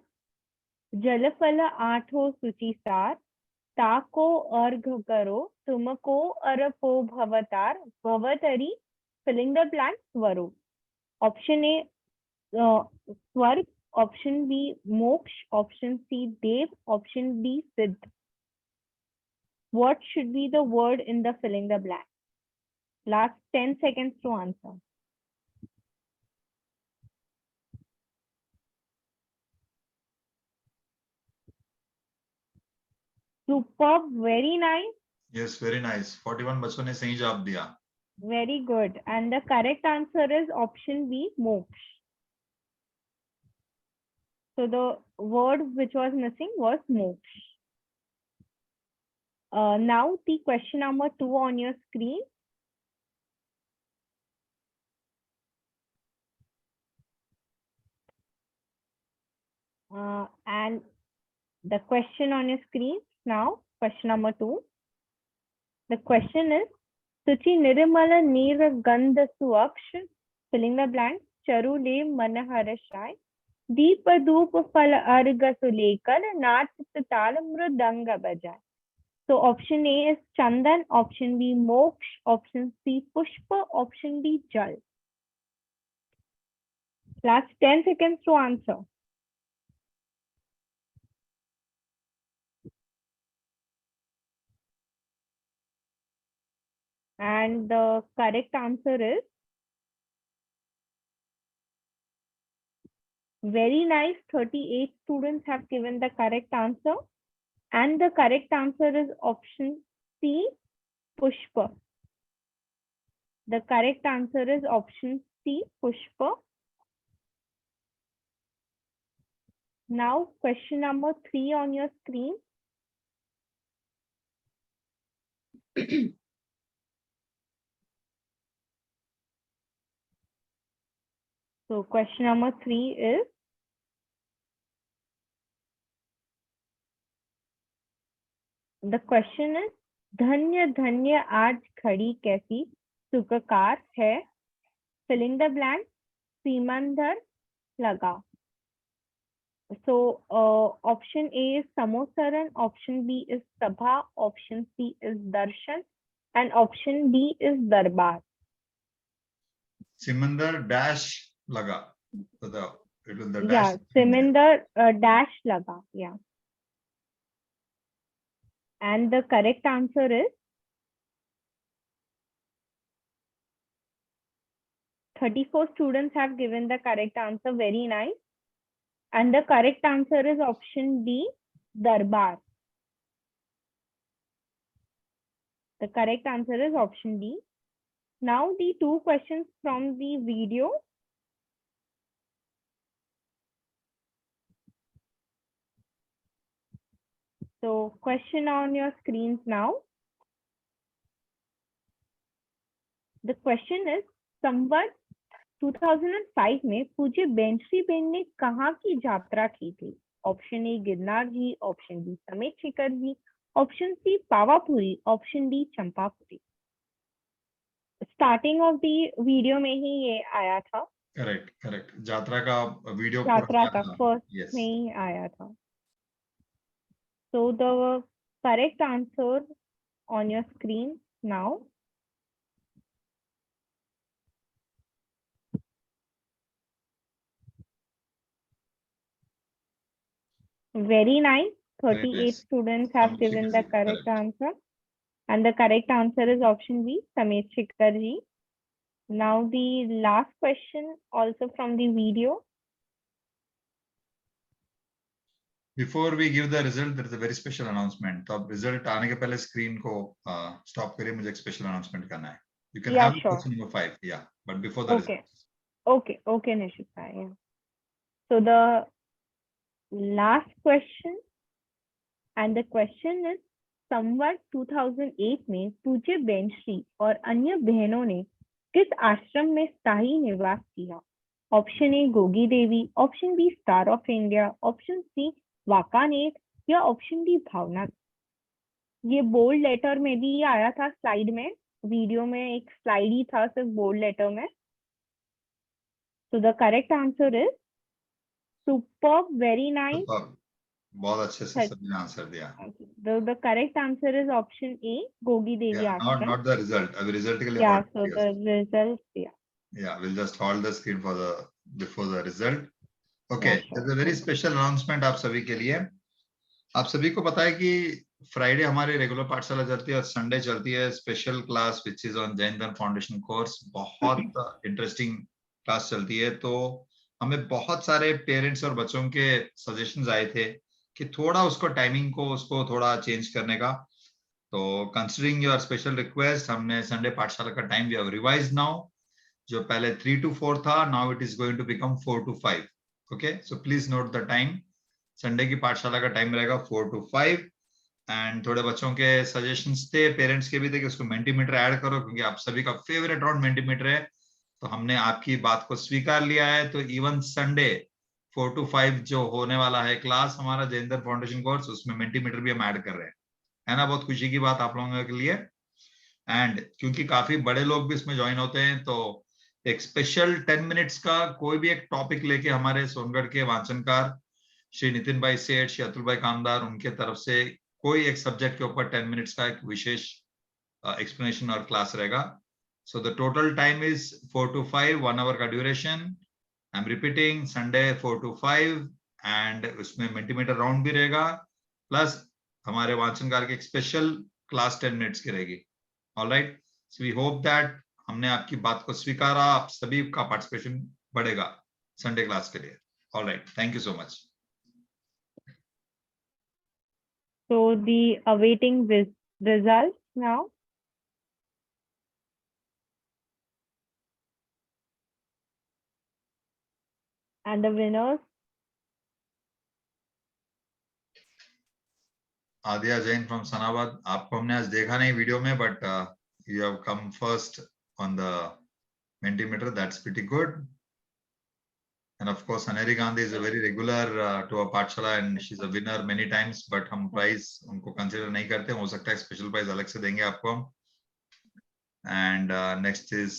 Jalafala आठो सुचिसार, ताको अर्घ करो, तुमको अरपो भवतार, भवतरी, filling the blank, स्वरूप. Option A, स्वर्ग. Option B, मोक्ष. Option C, देव. Option D, सिद्ध. What should be the word in the filling the blank? Last 10 seconds to answer. Superb, very nice. Yes, very nice. 41 बच्चों ने सही जवाब दिया. Very good. And the correct answer is option B, moksha. So the word which was missing was moksha. Now the question number 2 on your screen. And the question on your screen now, question number 2. The question is, Suchi Nirmala Nir Gandha Suaksh, filling the blank, Charule Manahara Shai, Deepa Dhoop Fal Arga Sulekar, Nat Tal Mrudanga Bajai. So option A is Chandan, option B Moksha, option C Pushpa, option D Jal. Last 10 seconds to answer. And the correct answer is very nice. 38 students have given the correct answer. And the correct answer is option C, Pushpa. The correct answer is option C, Pushpa. Now, question number 3 on your screen. So, question number 3 is, the question is, Dhanya Dhanya Aaj Khadi Kaisi Sukakar Hai, filling the blank, Simandhar Laga. So, option A is Samosaran, option B is Sabha, option C is Darshan, and option D is Darbar. Simandar dash laga. So it will the dash. Yeah, Simandar dash laga. Yeah. And the correct answer is 34 students have given the correct answer. Very nice. And the correct answer is option D, Darbar. The correct answer is option D. Now the 2 questions from the video. So question on your screens now. The question is, संवत 2005 में पूज्य बेंश्री बेन ने कहाँ की यात्रा की थी? Option A Girnar ji, option B Sammed Shikhar ji, option C Pawapuri, option D Champapuri. Starting of the video में ही ये आया था. करेक्ट. यात्रा का वीडियो यात्रा का फर्स्ट में ही आया था. So the correct answer on your screen now. Very nice. 38 students have given the correct answer. And the correct answer is option B, Samet Shikhar ji. Now the last question also from the video. Before we give the result, there is a very special announcement. तो अब result आने के पहले screen को stop करिए, मुझे एक special announcement करना है. You can have question number 5, yeah, but before the result. Okay, Nishita, yeah. So the last question, and the question is, संवत 2008 में पूज्य बेंश्री और अन्य बहनों ने किस आश्रम में स्थायी निवास किया? Option A Gogi Devi, option B star of India, option C Wankaner या ऑप्शन डी भावना. ये बोल्ड लेटर में भी आया था स्लाइड में, वीडियो में एक स्लाइड ही था सिर्फ बोल्ड लेटर में. So the correct answer is superb, very nice. बहुत अच्छे से सभी ने आंसर दिया. The correct answer is option A, Gogi देवी आश्रम. Not the result. अभी result के लिए. Yeah, so the result, yeah. Yeah, we'll just hold the screen for the before the result. Okay, there's a very special announcement आप सभी के लिए. आप सभी को पता है कि फ्राइडे हमारे रेगुलर पाठशाला चलती है और संडे चलती है special class which is on Jain धर्म फाउंडेशन कोर्स. बहुत इंटरेस्टिंग क्लास चलती है. तो हमें बहुत सारे पेरेंट्स और बच्चों के सजेशंस आए थे कि थोड़ा उसको टाइमिंग को उसको थोड़ा चेंज करने का. तो कंसिडरिंग योर स्पेशल रिक्वेस्ट, हमने संडे पाठशाला का time we have revised now. जो पहले 3 to 4 था, now it is going to become 4 to 5. Okay, so please note the time. Sunday की पाठशाला का टाइम रहेगा 4 to 5. एंड थोड़े बच्चों के सजेशंस थे, पेरेंट्स के भी थे कि उसको मेंटीमीटर ऐड करो, क्योंकि आप सभी का फेवरेट राउंड मेंटीमीटर है. तो हमने आपकी बात को स्वीकार लिया है. तो इवन संडे 4 to 5 जो होने वाला है क्लास हमारा जैनेंद्र फाउंडेशन कोर्स, उसमें मेंटीमीटर भी हम ऐड कर रहे हैं, है ना. बहुत खुशी की बात आप लोगों के लिए. एंड क्योंकि काफी बड़े लोग भी इसमें ज्वाइन होते हैं, तो एक स्पेशल 10 मिनट्स का कोई भी एक टॉपिक लेके हमारे सोनगढ़ के वाचनकार श्री नितिन भाई सेठ, श्री अतुल भाई कामदार, उनके तरफ से कोई एक सब्जेक्ट के ऊपर 10 मिनट्स का एक विशेष एक्सप्लेनेशन और क्लास रहेगा. So the total time is 4 to 5, 1 hour का duration. I am repeating, Sunday 4 to 5, and उसमें मेंटीमीटर राउंड भी रहेगा, प्लस हमारे वाचनकार की एक स्पेशल क्लास 10 मिनट्स की रहेगी. Alright, so we hope that हमने आपकी बात को स्वीकारा, आप सभी का पार्टिसिपेशन बढ़ेगा संडे क्लास के लिए. Alright, thank you so much. So the awaiting results now. And the winners. Aadya Jain from Sanawad. आपको हमने आज देखा नहीं वीडियो में, but you have come first on the Mentimeter. That's pretty good. And of course, Aneri Gandhi is a very regular to our Pathshala, and she's a winner many times. But हम प्राइस उनको कंसिडर नहीं करते. हो सकता है स्पेशल प्राइस अलग से देंगे आपको हम. And next is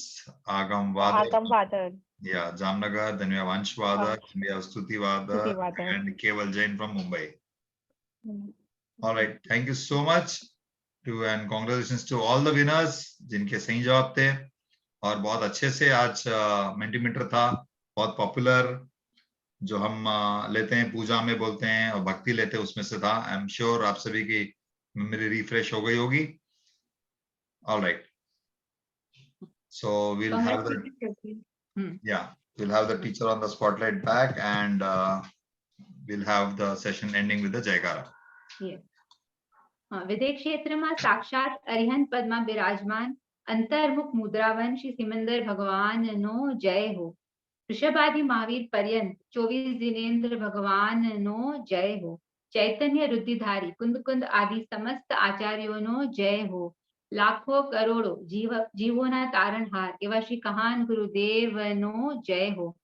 Agam Vadar. Yeah, Jamnagar. Then we have Ansh Vadar. We have Stuti Vadar and Keval Jain from Mumbai. All right, thank you so much to, and congratulations to all the winners जिनके सही जवाब थे. और बहुत अच्छे से आज मेंटीमीटर था, बहुत पॉपुलर, जो हम लेते हैं पूजा में बोलते हैं और भक्ति लेते हैं, उसमें से था. आई एम श्योर आप सभी की मेमोरी रिफ्रेश हो गई होगी. All right, so will have the teacher on the spotlight back, and will have the session ending with the जयकारा. विदेश क्षेत्र में साक्षात अरिहंत पद्मा विराजमान अंतर्मुख मुद्रावन श्री सिमंदर भगवान नो जय हो. ऋषभादि महावीर पर्यंत 24 जिनेन्द्र भगवान नो जय हो. चैतन्य रुद्धिधारी कुंद कुंद आदि समस्त आचार्यों नो जय हो. लाखों करोड़ों जीवों ना तारणहार एवं श्री कहान गुरुदेव नो जय हो.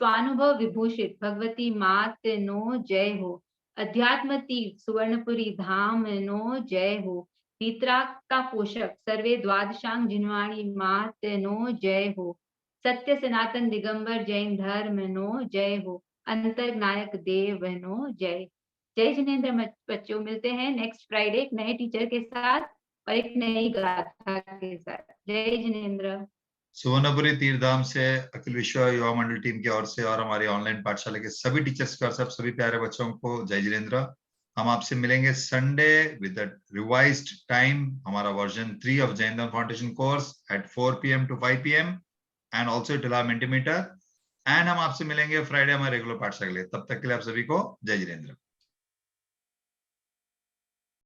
स्वानुभव विभूषित भगवती मात नो जय हो. अध्यात्म तीर्थ सुवर्णपुरी धाम नो जय हो. पीत्राक्ता पोषक सर्वे द्वादशांग जिनवाणी मात नो जय हो. सत्य सनातन दिगंबर जैन धर्म नो जय हो. अंतर नायक देव नो जय. जय जिनेंद्र बच्चों, मिलते हैं नेक्स्ट फ्राइडे एक नए टीचर के साथ और एक नई गाथा के साथ. जय जिनेंद्र. सुवर्णपुरी तीर्थधाम से अखिल विश्व युवा मंडल टीम की ओर से और हमारी ऑनलाइन पाठशाला के सभी टीचर्स की ओर से सभी प्यारे बच्चों को जय जिनेंद्र. हम आपसे मिलेंगे Sunday with the revised time, हमारा version 3 of Jainendra foundation course at 4 PM to 5 PM, and also टिला मेंटीमीटर. एंड हम आपसे मिलेंगे फ्राइडे हमारे रेगुलर पाठशाला के लिए. तब तक के लिए आप सभी को जय जिनेंद्र.